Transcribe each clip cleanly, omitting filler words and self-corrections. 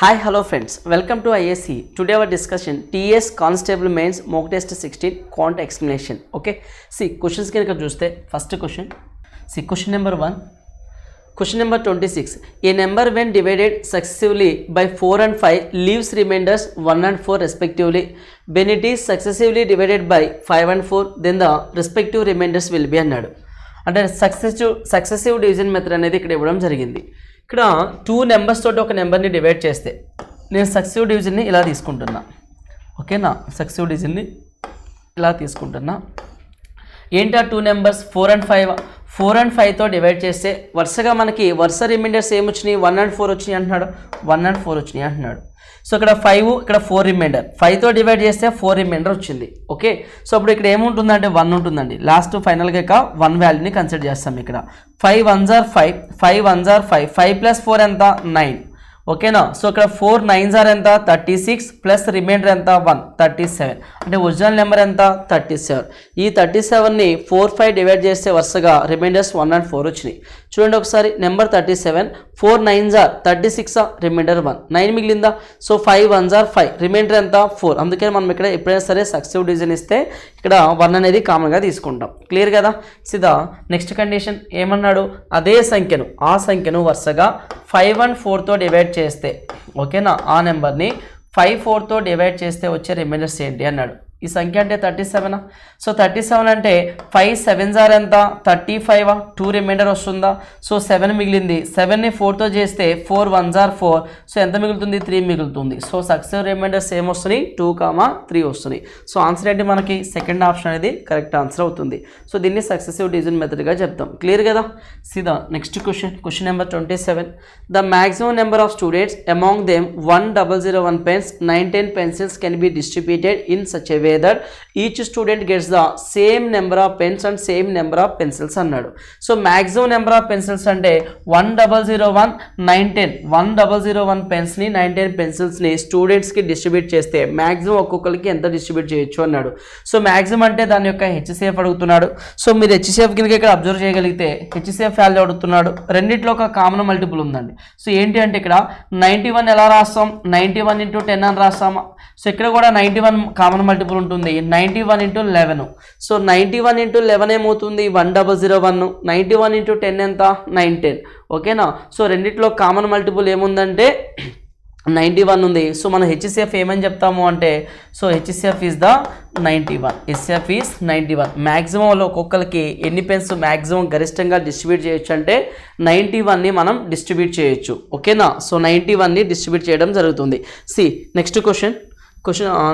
Hi, hello friends. Welcome to ISC. Today our discussion TS Constable Mains Mock Test 16 Quant Explanation. Okay. See questions can చూస్తే first question. See question number 1. Question number 26. A number when divided successively by 4 and 5 leaves remainders 1 and 4 respectively. When it is successively divided by 5 and 4 then the respective remainders will be అన్నాడు. అంటే successive division method అనేది ఇక్కడ ఇవ్వడం జరిగింది. ఇక్కడ 2 numbers తోటి ఒక నెంబర్ని డివైడ్ చేస్తే నేను సక్సెసివ్ డివిజన్ని ఇలా తీసుకుంటున్నా. ఓకేనా, సక్సెసివ్ డివిజన్ని ఇలా తీసుకుంటున్నా. ఏంటి ఆ 2 నెంబర్స్ 4 అండ్ 5తో డివైడ్ చేస్తే వరుసగా మనకి వరుస రిమైండర్స్ ఏమొచ్చినాయి 1 and 4 వచ్చినాయి అంటున్నాడు. 1 and 4 వచ్చినాయి అంటున్నాడు. సో ఇక్కడ 5 ఇక్కడ 4 రిమైండర్ 5తో డివైడ్ చేస్తే 4 రిమైండర్ వచ్చింది. ఓకే, సో అప్పుడు ఇక్కడ ఏముంటుందంటే 1 ఉంటుందండి. లాస్ట్ ఫైనల్గా ఇక 1 వాల్యూని కన్సిడర్ చేస్తాం. ఇక్కడ 5 1s are 5, 5 1s are 5, 5 + 4 ఎంత 9. ఓకేనా, సో ఇక్కడ 4 9s are ఎంత 36 ప్లస్ రిమైండర్ ఎంత 1 37. అంటే ఒరిజినల్ నెంబర్ ఎంత 37. ఈ 37ని 4 5 డివైడ్ చేస్తే వరుసగా రిమైండర్స్ 1 and 4 వచ్చినాయి. చూడండి ఒకసారి, నెంబర్ 37 4 9s are 36 రిమైండర్ 1 9 మిగిలిందా. సో 5 1s are 5 రిమైండర్ ఎంత 4. అందుకని మనం ఇక్కడ ఎప్పుడైనా సరే సక్సెసివ్ డివిజన్ ఇస్తే ఇక్కడ 1 అనేది కామన్గా తీసుకుంటాం. క్లియర్ కదా. సిదా నెక్స్ట్ కండిషన్ ఏమన్నాడు, అదే సంఖ్యను ఆ సంఖ్యను వరుసగా 5 and 4తో డివైడ్ చేస్తే, ఓకేనా, ఆ నెంబర్ని 5 4తో డివైడ్ చేస్తే వచ్చే రిమైండర్స్ ఏంటి అన్నాడు. ఈ సంఖ్య అంటే 37. సో 37 అంటే 5 7s are ఎంత 35, 2 రిమైండర్ వస్తుందా. సో 7 మిగిలింది. 7ని 4తో చేస్తే 4 1s are 4. సో ఎంత మిగులుతుంది 3 మిగులుతుంది. సో సక్సెసివ్ రిమైండర్స్ ఏమొస్తున్నాయి 2, 3 వస్తున్నాయి. సో ఆన్సర్ ఏంటి మనకి సెకండ్ ఆప్షన్ అనేది కరెక్ట్ ఆన్సర్ అవుతుంది. సో దీన్ని సక్సెసివ్ డివిజన్ మెథడ్గా చెప్తాం. క్లియర్ కదా. సీదా next question number 27. The maximum number of students among them 1001 pens 910 pencils can be distributed in such a way that each student gets the same number of pens and same number of pencils అన్నాడు. So maximum number of pencils అంటే 1001 910 1001 పెన్స్ని 910 పెన్సిల్స్ని స్టూడెంట్స్కి distribute చేస్తే maximum ఒక్కొక్కరికి ఎంత distribute చేయొచ్చు అన్నాడు. So maximum అంటే దాని యొక్క హెచ్సిఎఫ్ అడుగుతున్నాడు. సో మీరు హెచ్సిఎఫ్ కింద ఇక్కడ అబ్జర్వ్ చేయగలిగితే హెచ్సిఎఫ్ వాల్యూ అడుగుతున్నాడు. రెండిట్లో ఒక కామన్ మల్టిపుల్ ఉందండి. సో ఏంటి అంటే ఇక్కడ 91 ఎలా రాస్తాం 91 × 10 అని రాస్తామా. సో ఇక్కడ కూడా 91 కామన్ మల్టిపుల్ ఉంటుంది. 91 × 11. సో 91 × 11 ఏమవుతుంది 1001. 91 × 10 ఎంత 910. ఓకేనా. సో రెండిట్లో కామన్ మల్టిపుల్ ఏముందంటే 91 ఉంది. సో మన హెచ్సిఎఫ్ ఏమని చెప్తాము అంటే, so HCF is the 91. HCF is 91. మ్యాక్సిమంలో ఒక్కొక్కరికి ఎన్ని పెన్స్ మ్యాక్సిమం గరిష్టంగా డిస్ట్రిబ్యూట్ చేయొచ్చు అంటే 91ని మనం డిస్ట్రిబ్యూట్ చేయొచ్చు. ఓకేనా. సో 91ని డిస్ట్రిబ్యూట్ చేయడం జరుగుతుంది. సి నెక్స్ట్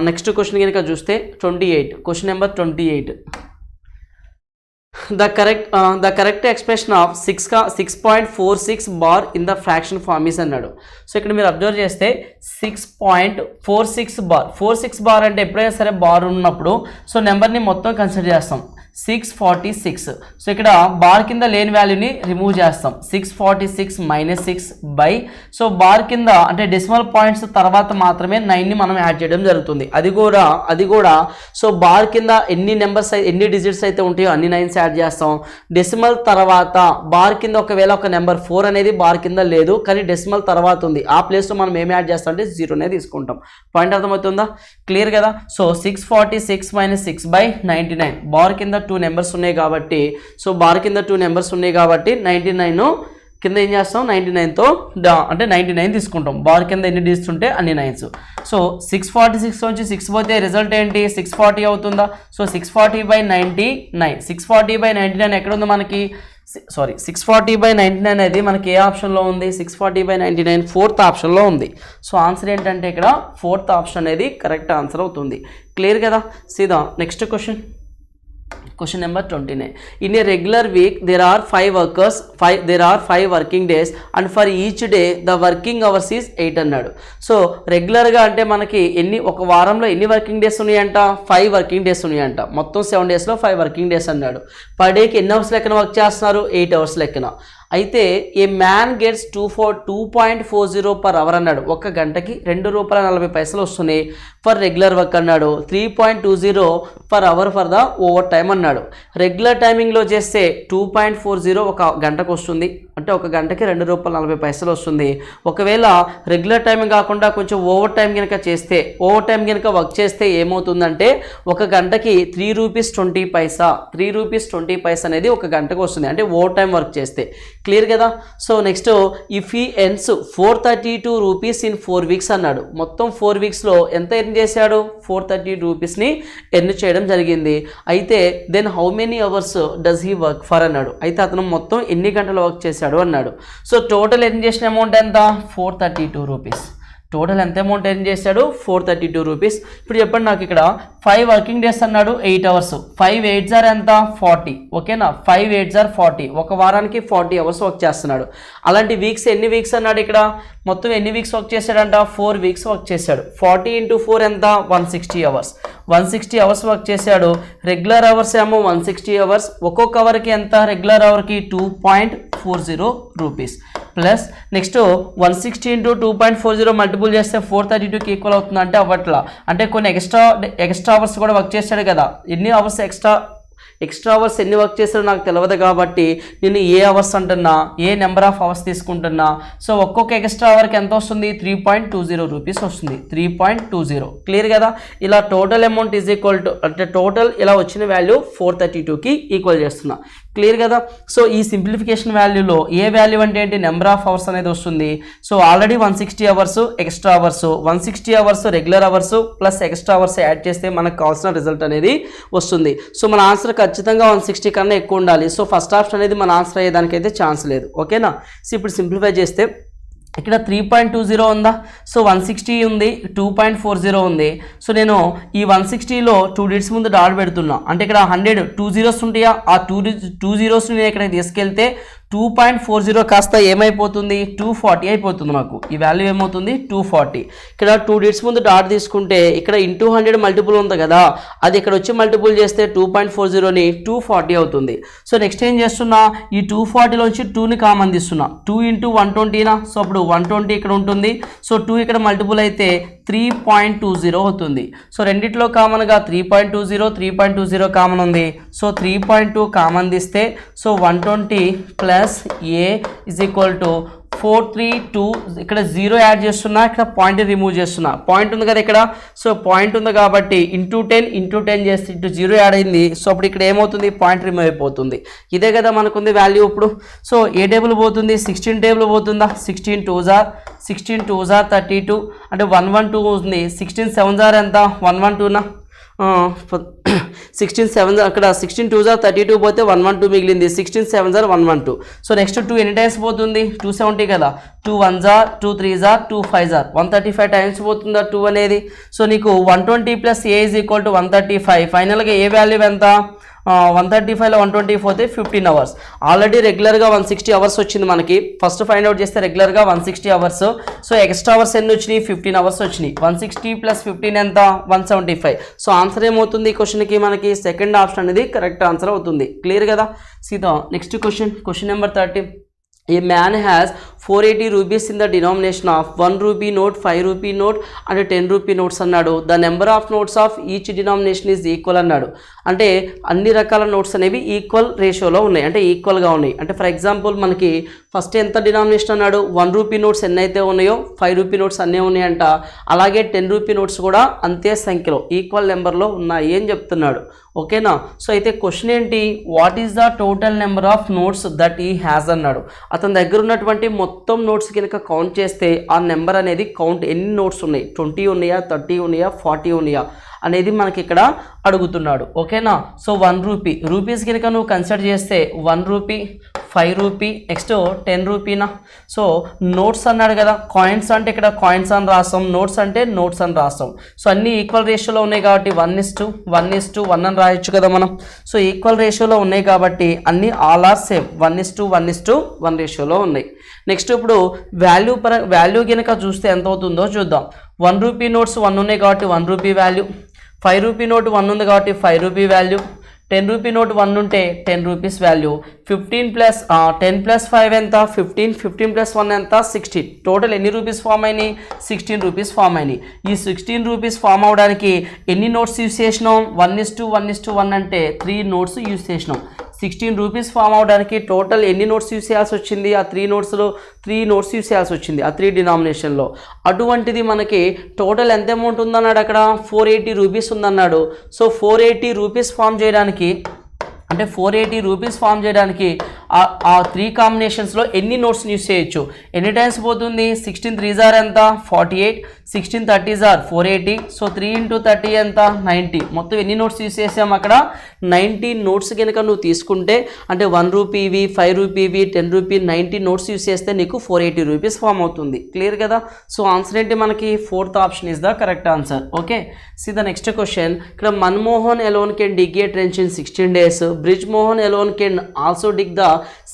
నెక్స్ట్ క్వశ్చన్ కనుక చూస్తే 28. Question number 28. The correct expression of 6.46 bar in the fraction form is అన్నాడు. సో ఇక్కడ మీరు అబ్జర్వ్ చేస్తే 6.46 బార్ 46 బార్ అంటే ఎప్పుడైనా సరే బార్ ఉన్నప్పుడు సో నెంబర్ని మొత్తం కన్సిడర్ చేస్తాం 646. సో ఇక్కడ బార్ కింద లేని వాల్యూని రిమూవ్ చేస్తాం 646 - 6 బై, సో బార్ కింద అంటే డెసిమల్ పాయింట్స్ తర్వాత మాత్రమే 9ని మనం యాడ్ చేయడం జరుగుతుంది. అది కూడా సో బార్ కింద ఎన్ని డిజిట్స్ అయితే ఉంటాయో అన్ని 9s యాడ్ చేస్తాం. డెసిమల్ తర్వాత బార్ కింద ఒకవేళ ఒక నెంబర్ 4 అనేది బార్ కింద లేదు కానీ డెసిమల్ తర్వాత ఉంది, ఆ ప్లేస్లో మనం ఏమి యాడ్ చేస్తాం అంటే 0నే తీసుకుంటాం. పాయింట్ అర్థమవుతుందా. క్లియర్ కదా. సో 646 - 6 బై 99 బార్ కింద 2 నెంబర్స్ ఉన్నాయి కాబట్టి, సో బార్ కింద 2 నెంబర్స్ ఉన్నాయి కాబట్టి 99 కింద ఏం చేస్తాం 99తో అంటే 99 తీసుకుంటాం. బార్ కింద ఎన్ని డిజిట్స్ ఉంటే అన్ని 9s. సో 646 నుంచి 6 పోతే రిజల్ట్ ఏంటి 640 అవుతుందా. సో 640/99 640/99 ఎక్కడ ఉంది మనకి, సారీ 640/99 అనేది మనకి ఏ ఆప్షన్లో ఉంది 640/99 4th ఆప్షన్లో ఉంది. సో ఆన్సర్ ఏంటంటే ఇక్కడ 4th ఆప్షన్ అనేది కరెక్ట్ ఆన్సర్ అవుతుంది. క్లియర్ కదా. సీదా next question number 29. In a regular week there are 5 working days and for each day the working hours is 8 అన్నాడు. సో రెగ్యులర్గా అంటే మనకి ఒక వారంలో ఎన్ని వర్కింగ్ డేస్ ఉన్నాయంట 5 వర్కింగ్ డేస్ ఉన్నాయంట. మొత్తం 7 డేస్లో 5 వర్కింగ్ డేస్ అన్నాడు. పర్ డేకి ఎన్ని అవర్స్ లెక్కన వర్క్ చేస్తున్నారు 8 అవర్స్ లెక్కన. అయితే a man gets 2.40 per hour అన్నాడు. ఒక గంటకి ₹2.40 వస్తున్నాయి ఫర్ రెగ్యులర్ వర్క్ అన్నాడు. 3.20 per hour for the overtime అన్నాడు. రెగ్యులర్ టైమింగ్లో చేస్తే 2.40 ఒక గంటకు వస్తుంది, అంటే ఒక గంటకి ₹2.40 వస్తుంది. ఒకవేళ రెగ్యులర్ టైమింగ్ కాకుండా కొంచెం ఓవర్ టైం కనుక చేస్తే, ఓవర్ టైం కనుక వర్క్ చేస్తే ఏమవుతుందంటే ఒక గంటకి ₹3.20 అనేది ఒక గంటకు వస్తుంది, అంటే ఓవర్ టైం వర్క్ చేస్తే. క్లియర్ కదా. So next if he earns ₹432 in 4 weeks అన్నాడు. మొత్తం 4 వీక్స్లో ఎంత ఎర్న్ చేశాడు? ₹432ని ఎర్న్ చేయడం జరిగింది. అయితే then how many hours does he work for అన్నాడు. అయితే అతను మొత్తం ఎన్ని గంటలు వర్క్ చేశాడు అన్నాడు. సో టోటల్ ఎర్న్ చేసిన అమౌంట్ ఎంత? ₹432. టోటల్ ఎంత అమౌంట్ ఎర్న్ చేశాడు? ₹432. ఇప్పుడు చెప్పండి నాకు, ఇక్కడ 5 వర్కింగ్ డేస్ అన్నాడు, 8 అవర్స్. 5 8 ఎంత? 40. ఓకేనా, 5 8 40. ఒక వారానికి 40 అవర్స్ వర్క్ చేస్తున్నాడు. అలాంటి వీక్స్ ఎన్ని వీక్స్ అన్నాడు? ఇక్కడ మొత్తం ఎన్ని వీక్స్ వర్క్ చేశాడంట? 4 వీక్స్ వర్క్ చేశాడు. 40 × 4 ఎంత? 160 అవర్స్. 160 అవర్స్ వర్క్ చేశాడు. రెగ్యులర్ అవర్స్ ఏమో 160 అవర్స్. ఒక్కొక్క అవర్కి ఎంత? రెగ్యులర్ అవర్కి ₹2.40 ప్లస్ నెక్స్ట్ 160 × 2.40 మల్టిపుల్ చేస్తే 432కి ఈక్వల్ అవుతుంది అంటే అవ్వట్లా. అంటే కొన్ని ఎక్స్ట్రా అవర్స్ కూడా వర్క్ చేశాడు కదా. ఎన్ని అవర్స్ ఎక్స్ట్రా అవర్స్ ఎన్ని వర్క్ చేస్తారో నాకు తెలియదు కాబట్టి నేను ఏ అవర్స్ అంటున్నా, ఏ నెంబర్ ఆఫ్ అవర్స్ తీసుకుంటున్నా. సో ఒక్కొక్క ఎక్స్ట్రా అవర్కి ఎంత వస్తుంది? ₹3.20 వస్తుంది. 3.20. క్లియర్ కదా. ఇలా total amount is equal to, అంటే టోటల్ ఇలా వచ్చిన వాల్యూ 432కి ఈక్వల్ చేస్తున్నా. క్లియర్ కదా. సో ఈ సింప్లిఫికేషన్ వాల్యూలో ఏ వాల్యూ అంటే ఏంటి? నెంబర్ ఆఫ్ అవర్స్ అనేది వస్తుంది. So already 160 hours extra hours, 160 hours regular hours plus extra hours add చేస్తే మనకు కావాల్సిన రిజల్ట్ అనేది వస్తుంది. సో మన ఆన్సర్ ఖచ్చితంగా 160 కన్నా ఎక్కువ ఉండాలి. సో ఫస్ట్ ఆప్షన్ అనేది మన ఆన్సర్ అయ్యేదానికైతే ఛాన్స్ లేదు. ఓకేనా. సో ఇప్పుడు సింప్లిఫై చేస్తే ఇక్కడ 3.20 ఉందా? సో 160 ఉంది, 2.40 ఉంది. సో నేను ఈ 160లో 2 digits ముందు డాట్ పెడుతున్నా, అంటే ఇక్కడ 100 2 zeros ఉంటాయా? ఆ 2 zeros నేను ఇక్కడ తీసుకెళ్తే 2.40 కాస్త ఏమైపోతుంది? 240 అయిపోతుంది. నాకు ఈ వాల్యూ ఏమవుతుంది? 240. ఇక్కడ 2 digits ముందు డాట్ తీసుకుంటే ఇక్కడ ఇంటూ 100 మల్టిపుల్ ఉంది కదా, అది ఇక్కడ వచ్చి మల్టిపుల్ చేస్తే 2.40ని 240 అవుతుంది. సో నెక్స్ట్ ఏం చేస్తున్నా? ఈ 240లోంచి 2ని కామన్ తీస్తున్నా. 2 × 120నా? సో అప్పుడు 120 ఇక్కడ ఉంటుంది. సో 2 ఇక్కడ మల్టిపుల్ అయితే 3.20 అవుతుంది. సో రెండిట్లో కామన్గా 3.20 కామన్ ఉంది. సో 3.2 కామన్ తీస్తే so 120 plus A is equal to 432. ఇక్కడ 0 యాడ్ చేస్తున్నా, ఇక్కడ పాయింట్ రిమూవ్ చేస్తున్నా. పాయింట్ ఉంది కదా ఇక్కడ. సో పాయింట్ ఉంది కాబట్టి ఇంటూ 10 చేస్తే ఇంటూ 0 యాడ్ అయింది. సో అప్పుడు ఇక్కడ ఏమవుతుంది? పాయింట్ రిమూవ్ అయిపోతుంది. ఇదే కదా మనకుంది వాల్యూ. ఇప్పుడు సో ఏ టేబుల్ పోతుంది? 16 టేబుల్ పోతుందా? 16 2s are 32, అంటే 112 ఉంది. 16 7s are ఎంత? 112నా? 16 7s అక్కడ 16 2s are 32 పోతే 112 మిగిలింది. 16 7s are 112. సో నెక్స్ట్ 2 ఎన్ని టైమ్స్ పోతుంది? 270 కదా. 2 1s are 2 3s are 2 5s are 135 times పోతుందా 2 అనేది. సో నీకు 120 plus A is equal to 135. ఫైనల్గా ఏ వాల్యూ ఎంత? 135లో 120 పోతే 15 అవర్స్. ఆల్రెడీ రెగ్యులర్గా 160 అవర్స్ వచ్చింది మనకి. ఫస్ట్ ఫైండ్ అవుట్ చేస్తే రెగ్యులర్గా 160 అవర్స్. సో ఎక్స్ట్రా అవర్స్ ఎన్ని వచ్చినాయి? 15 అవర్స్ వచ్చినాయి. 160 ప్లస్ 15 ఎంత? 175. సో ఆన్సర్ ఏమవుతుంది ఈ క్వశ్చన్కి? మనకి సెకండ్ ఆప్షన్ అనేది కరెక్ట్ ఆన్సర్ అవుతుంది. క్లియర్ కదా. సీదా next question number 30. A man has 480 rupees in the denomination of 1 rupee note, 5 rupee note and 10 rupee notes అన్నాడు. The number of notes of each denomination is equal అన్నాడు. అంటే అన్ని రకాల notes అనేవి equal రేషియోలో ఉన్నాయి, అంటే ఈక్వల్గా ఉన్నాయి. అంటే ఫర్ ఎగ్జాంపుల్ మనకి ఫస్ట్ ఎంత డినామినేషన్ అన్నాడు? 1 రూపీ నోట్స్ ఎన్ని అయితే ఉన్నాయో 5 రూపీ నోట్స్ అన్నీ ఉన్నాయంట. అలాగే 10 రూపీ నోట్స్ కూడా అంతే సంఖ్యలో ఈక్వల్ నెంబర్లో ఉన్నాయి అని చెప్తున్నాడు. ఓకేనా. సో అయితే క్వశ్చన్ ఏంటి? What is the total number of notes that ఈ హ్యాస్ అన్నాడు. అతని దగ్గర ఉన్నటువంటి మొత్తం నోట్స్ కనుక కౌంట్ చేస్తే ఆ నెంబర్ అనేది కౌంట్ ఎన్ని నోట్స్ ఉన్నాయి? 20 ఉన్నాయా, 30 ఉన్నాయా, 40 ఉన్నాయా అనేది మనకి ఇక్కడ అడుగుతున్నాడు. ఓకేనా. సో 1 రూపీ రూపీస్ కనుక నువ్వు కన్సిడర్ చేస్తే 1 రూపీ, 5 రూపీ, నెక్స్ట్ 10 రూపీనా. సో నోట్స్ అన్నాడు కదా. కాయిన్స్ అంటే ఇక్కడ కాయిన్స్ అని రాస్తాం, నోట్స్ అంటే నోట్స్ అని రాస్తాం. సో అన్నీ ఈక్వల్ రేషియోలో ఉన్నాయి కాబట్టి 1:1 అని రాయొచ్చు కదా మనం. సో ఈక్వల్ రేషియోలో ఉన్నాయి కాబట్టి అన్నీ ఆల్ ఆర్ సేమ్ 1:1 రేషియోలో ఉన్నాయి. నెక్స్ట్ ఇప్పుడు వాల్యూ కనుక చూస్తే ఎంత అవుతుందో చూద్దాం. 1 రూపీ నోట్స్ 1 ఉన్నాయి కాబట్టి 1 రూపీ వాల్యూ, 5 రూపీ నోట్ 1 ఉంది కాబట్టి 5 రూపీ వాల్యూ, 10 రూపీ నోట్ 1 ఉంటే 10 రూపీస్ వాల్యూ, 15 ప్లస్ 10 ప్లస్ 5 ఎంత 15, 15 ప్లస్ 1 ఎంత 16. టోటల్ ఎన్ని రూపీస్ ఫామ్ అయినాయి 16 రూపీస్ ఫామ్ అయినాయి. ఈ 16 రూపీస్ ఫామ్ అవడానికి ఎన్ని నోట్స్ యూస్ చేసినాం 1:1:1 అంటే 3 నోట్స్ యూస్ చేసినాం. 16 రూపీస్ ఫామ్ అవడానికి టోటల్ ఎన్ని నోట్స్ యూస్ చేయాల్సి వచ్చింది, ఆ 3 నోట్స్ యూస్ చేయాల్సి వచ్చింది ఆ 3 డినామినేషన్లో. అటువంటిది మనకి టోటల్ ఎంత అమౌంట్ ఉందన్నాడు అక్కడ 480 రూపీస్ ఉందన్నాడు. సో 480 రూపీస్ ఫామ్ చేయడానికి అంటే 480 రూపీస్ ఫామ్ చేయడానికి ఆ 3 కాంబినేషన్స్లో ఎన్ని నోట్స్ యూస్ చేయొచ్చు, ఎన్ని టైమ్స్ పోతుంది 16 3s ఎంత 48, 16 30s 480. సో 3 × 30 ఎంత 90. మొత్తం ఎన్ని నోట్స్ యూస్ చేసాం అక్కడ 90 నోట్స్ కనుక నువ్వు తీసుకుంటే అంటే 1 రూపీవి 5 రూపీవి 10 రూపీ 90 నోట్స్ యూస్ చేస్తే నీకు 480 రూపీస్ ఫామ్ అవుతుంది. క్లియర్ కదా. సో ఆన్సర్ ఏంటి మనకి 4th option is the correct answer. Okay, see the next question. ఇక్కడ Manmohan alone can dig a trench in 16 days. Brijmohan alone can also dig the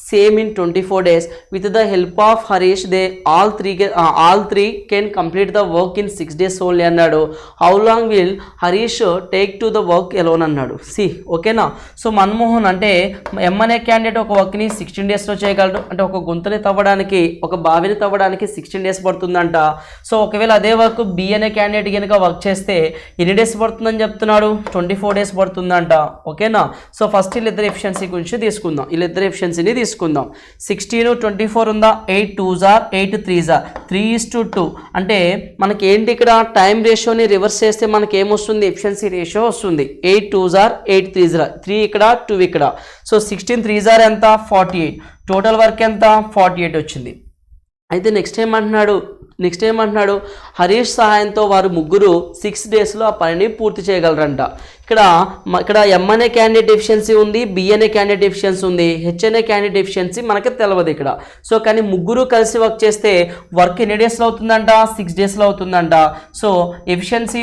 same in 24 days. With the help of Harish, they all three can complete the work in 6 days only అన్నాడు. How long will Harish take to the work alone అన్నాడు. C ఓకేనా. So Manmohan అంటే ఎం అనే candidate ఒక వర్క్ని 16 డేస్లో చేయగలడు. అంటే ఒక గుంతని తవ్వడానికి ఒక బావిని తవ్వడానికి 16 డేస్ పడుతుందంట. సో ఒకవేళ అదే వర్క్ బి అనే క్యాండిడేట్ కనుక వర్క్ చేస్తే ఎన్ని డేస్ పడుతుందని చెప్తున్నాడు 24 డేస్ పడుతుందంట. ఓకేనా. సో ఫస్ట్ వీళ్ళిద్దరు ఎఫిషియన్సీ గురించి తీసుకుందాం. వీళ్ళిద్దరు ఎఫిషియన్సీని తీసుకుందాం. 16 24 ఉందా 8 2s 8 3s 3:2. అంటే మనకి ఏంటి ఇక్కడ టైం రేషియోని రివర్స్ చేస్తే మనకి ఏమొస్తుంది ఎఫిషియన్సీ రేషియో వస్తుంది. 8 2s 8 3s 3 ఇక్కడ 2 ఇక్కడ. సో 16 3s ఎంత 48. టోటల్ వర్క్ ఎంత 48 వచ్చింది. అయితే నెక్స్ట్ ఏమంటున్నాడు హరీష్ సహాయంతో వారు ముగ్గురు 6 డేస్లో ఆ పనిని పూర్తి చేయగలరంట. ఇక్కడ ఎం అనే క్యాండిడేట్ ఎఫిషియన్సీ ఉంది, బి అనే క్యాండిడేట్ ఎఫిషియన్సీ ఉంది, హెచ్ అనే క్యాండిడేట్ ఎఫిషియన్సీ మనకి తెలియదు ఇక్కడ. సో కానీ ముగ్గురు కలిసి వర్క్ చేస్తే వర్క్ ఎన్ని డేస్లో అవుతుందంట 6 డేస్లో అవుతుందంట. సో ఎఫిషియన్సీ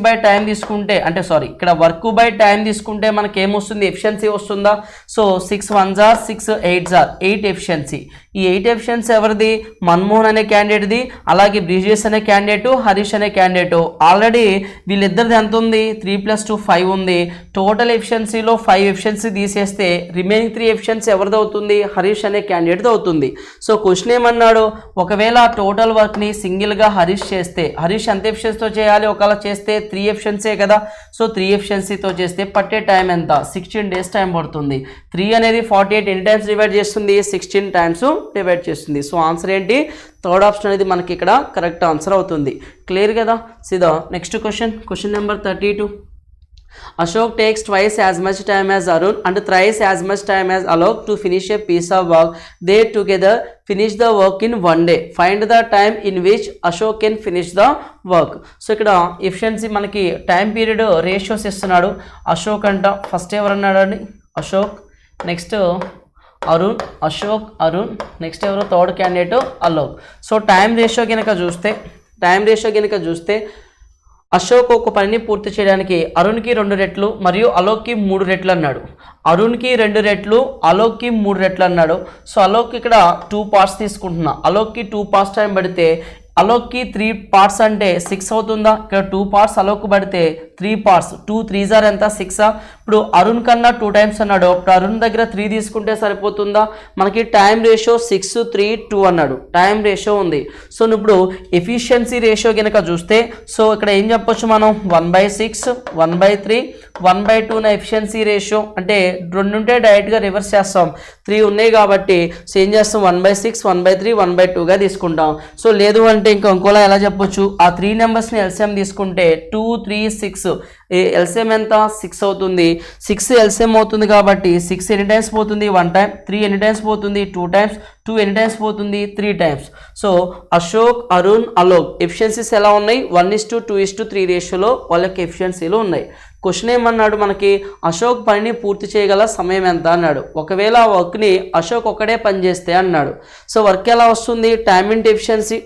బై టైం తీసుకుంటే అంటే ఇక్కడ వర్క్ బై టైం తీసుకుంటే మనకి ఏమొస్తుంది ఎఫిషియన్సీ వస్తుందా. So 6 1s 6 8s 8 efficiency. ఈ 8 ఎఫిషియన్సీ ఎవరిది మన్మోహన్ అనే క్యాండిడేట్ది, అలాగే బ్రిజేష్ అనే క్యాండిడేట్, హరీష్ అనే క్యాండిడేట్. ఆల్రెడీ వీళ్ళిద్దరిది ఎంత ఉంది 3 + 2 5 ఉంది. టోటల్ ఎఫిషియన్సీలో 5 ఎఫిషియన్సీ తీసేస్తే రిమైనింగ్ 3 ఎఫిషియన్సీ ఎవరిది అవుతుంది హరీష్ అనే క్యాండిడేట్ది అవుతుంది. సో క్వశ్చన్ ఏమన్నాడు ఒకవేళ టోటల్ వర్క్ని సింగిల్గా హరీష్ చేస్తే హరీష్ ఎంత ఎఫిషియన్సీతో చేయాలి, ఒకవేళ చేస్తే 3 ఎఫిషియన్సీ కదా. సో 3 ఎఫిషియన్సీతో చేస్తే పట్టే టైం ఎంత 16 డేస్ టైం పడుతుంది. 3 అనేది 48 ఎన్ని టైమ్స్ డివైడ్ చేస్తుంది 16 టైమ్స్ డివైడ్ చేస్తుంది. సో ఆన్సర్ ఏంటి థర్డ్ ఆప్షన్ అనేది మనకి ఇక్కడ కరెక్ట్ ఆన్సర్ అవుతుంది. క్లియర్ కదా. See the next question number 32. Ashok takes twice as much time as Arun and thrice as much time as Alok to finish a piece of work. They together finish the work in 1 day. Find the time in which Ashok can finish the work. So ఇక్కడ efficiency మనకి time period ratios ఇస్తున్నాడు. అశోక్ అంట first ఎవరన్నాడు అండి Ashok, next Arun, next ఎవరు third candidate Alok. So time ratio కనుక చూస్తే అశోక్ ఒక పనిని పూర్తి చేయడానికి అరుణ్కి 2 రెట్లు మరియు అలోక్కి 3 రెట్లు అన్నాడు. అరుణ్కి 2 రెట్లు అలోక్కి 3 రెట్లు అన్నాడు. సో అలోక్ ఇక్కడ 2 పార్ట్స్ తీసుకుంటున్నా. అలోక్కి 2 పార్ట్స్ టైం పడితే అలోక్కి 3 పార్ట్స్ అంటే 6 అవుతుందా. ఇక్కడ 2 పార్ట్స్ అలోక్ పడితే 3 పార్ట్స్ 2 3s ఎంత 6. ఇప్పుడు అరుణ్ కన్నా 2 టైమ్స్ అన్నాడు. ఇప్పుడు అరుణ్ దగ్గర 3 తీసుకుంటే సరిపోతుందా. మనకి టైం రేషియో 6 3 2 అన్నాడు. టైం రేషియో ఉంది. సో ఇప్పుడు ఎఫిషియన్సీ రేషియో కనుక చూస్తే సో ఇక్కడ ఏం చెప్పొచ్చు మనం 1/6 1/3 1/2 నా ఎఫిషియన్సీ రేషియో. అంటే 2 ఉంటే డైరెక్ట్గా రివర్స్ చేస్తాం, 3 ఉన్నాయి కాబట్టి సో ఏం చేస్తాం 1/6 1/3 1/2గా తీసుకుంటాం. సో లేదు అంటే ఇంకోలా ఎలా చెప్పొచ్చు ఆ 3 నెంబర్స్ని ఎల్సిఎం తీసుకుంటే 2 3 6 ఎల్సిఎం ఎంత 6 అవుతుంది. 6 ఎల్సిఎం అవుతుంది కాబట్టి 6 ఎన్ని టైమ్స్ పోతుంది 1 టైం, 3 ఎన్ని టైమ్స్ పోతుంది 2 టైమ్స్, 2 ఎన్ని టైమ్స్ పోతుంది 3 times. So Ashok Arun Alok efficiencies ఎలా ఉన్నాయి 1:2:3 రేషియోలో వాళ్ళకి ఎఫిషియన్సీలు ఉన్నాయి. క్వశ్చన్ ఏమన్నాడు మనకి అశోక్ పనిని పూర్తి చేయగల సమయం ఎంత అన్నాడు. ఒకవేళ ఆ వర్క్ని అశోక్ ఒక్కడే పని చేస్తే అన్నాడు. సో వర్క్ ఎలా వస్తుంది టైమ్ ఇంటూ ఎఫిషియన్సీ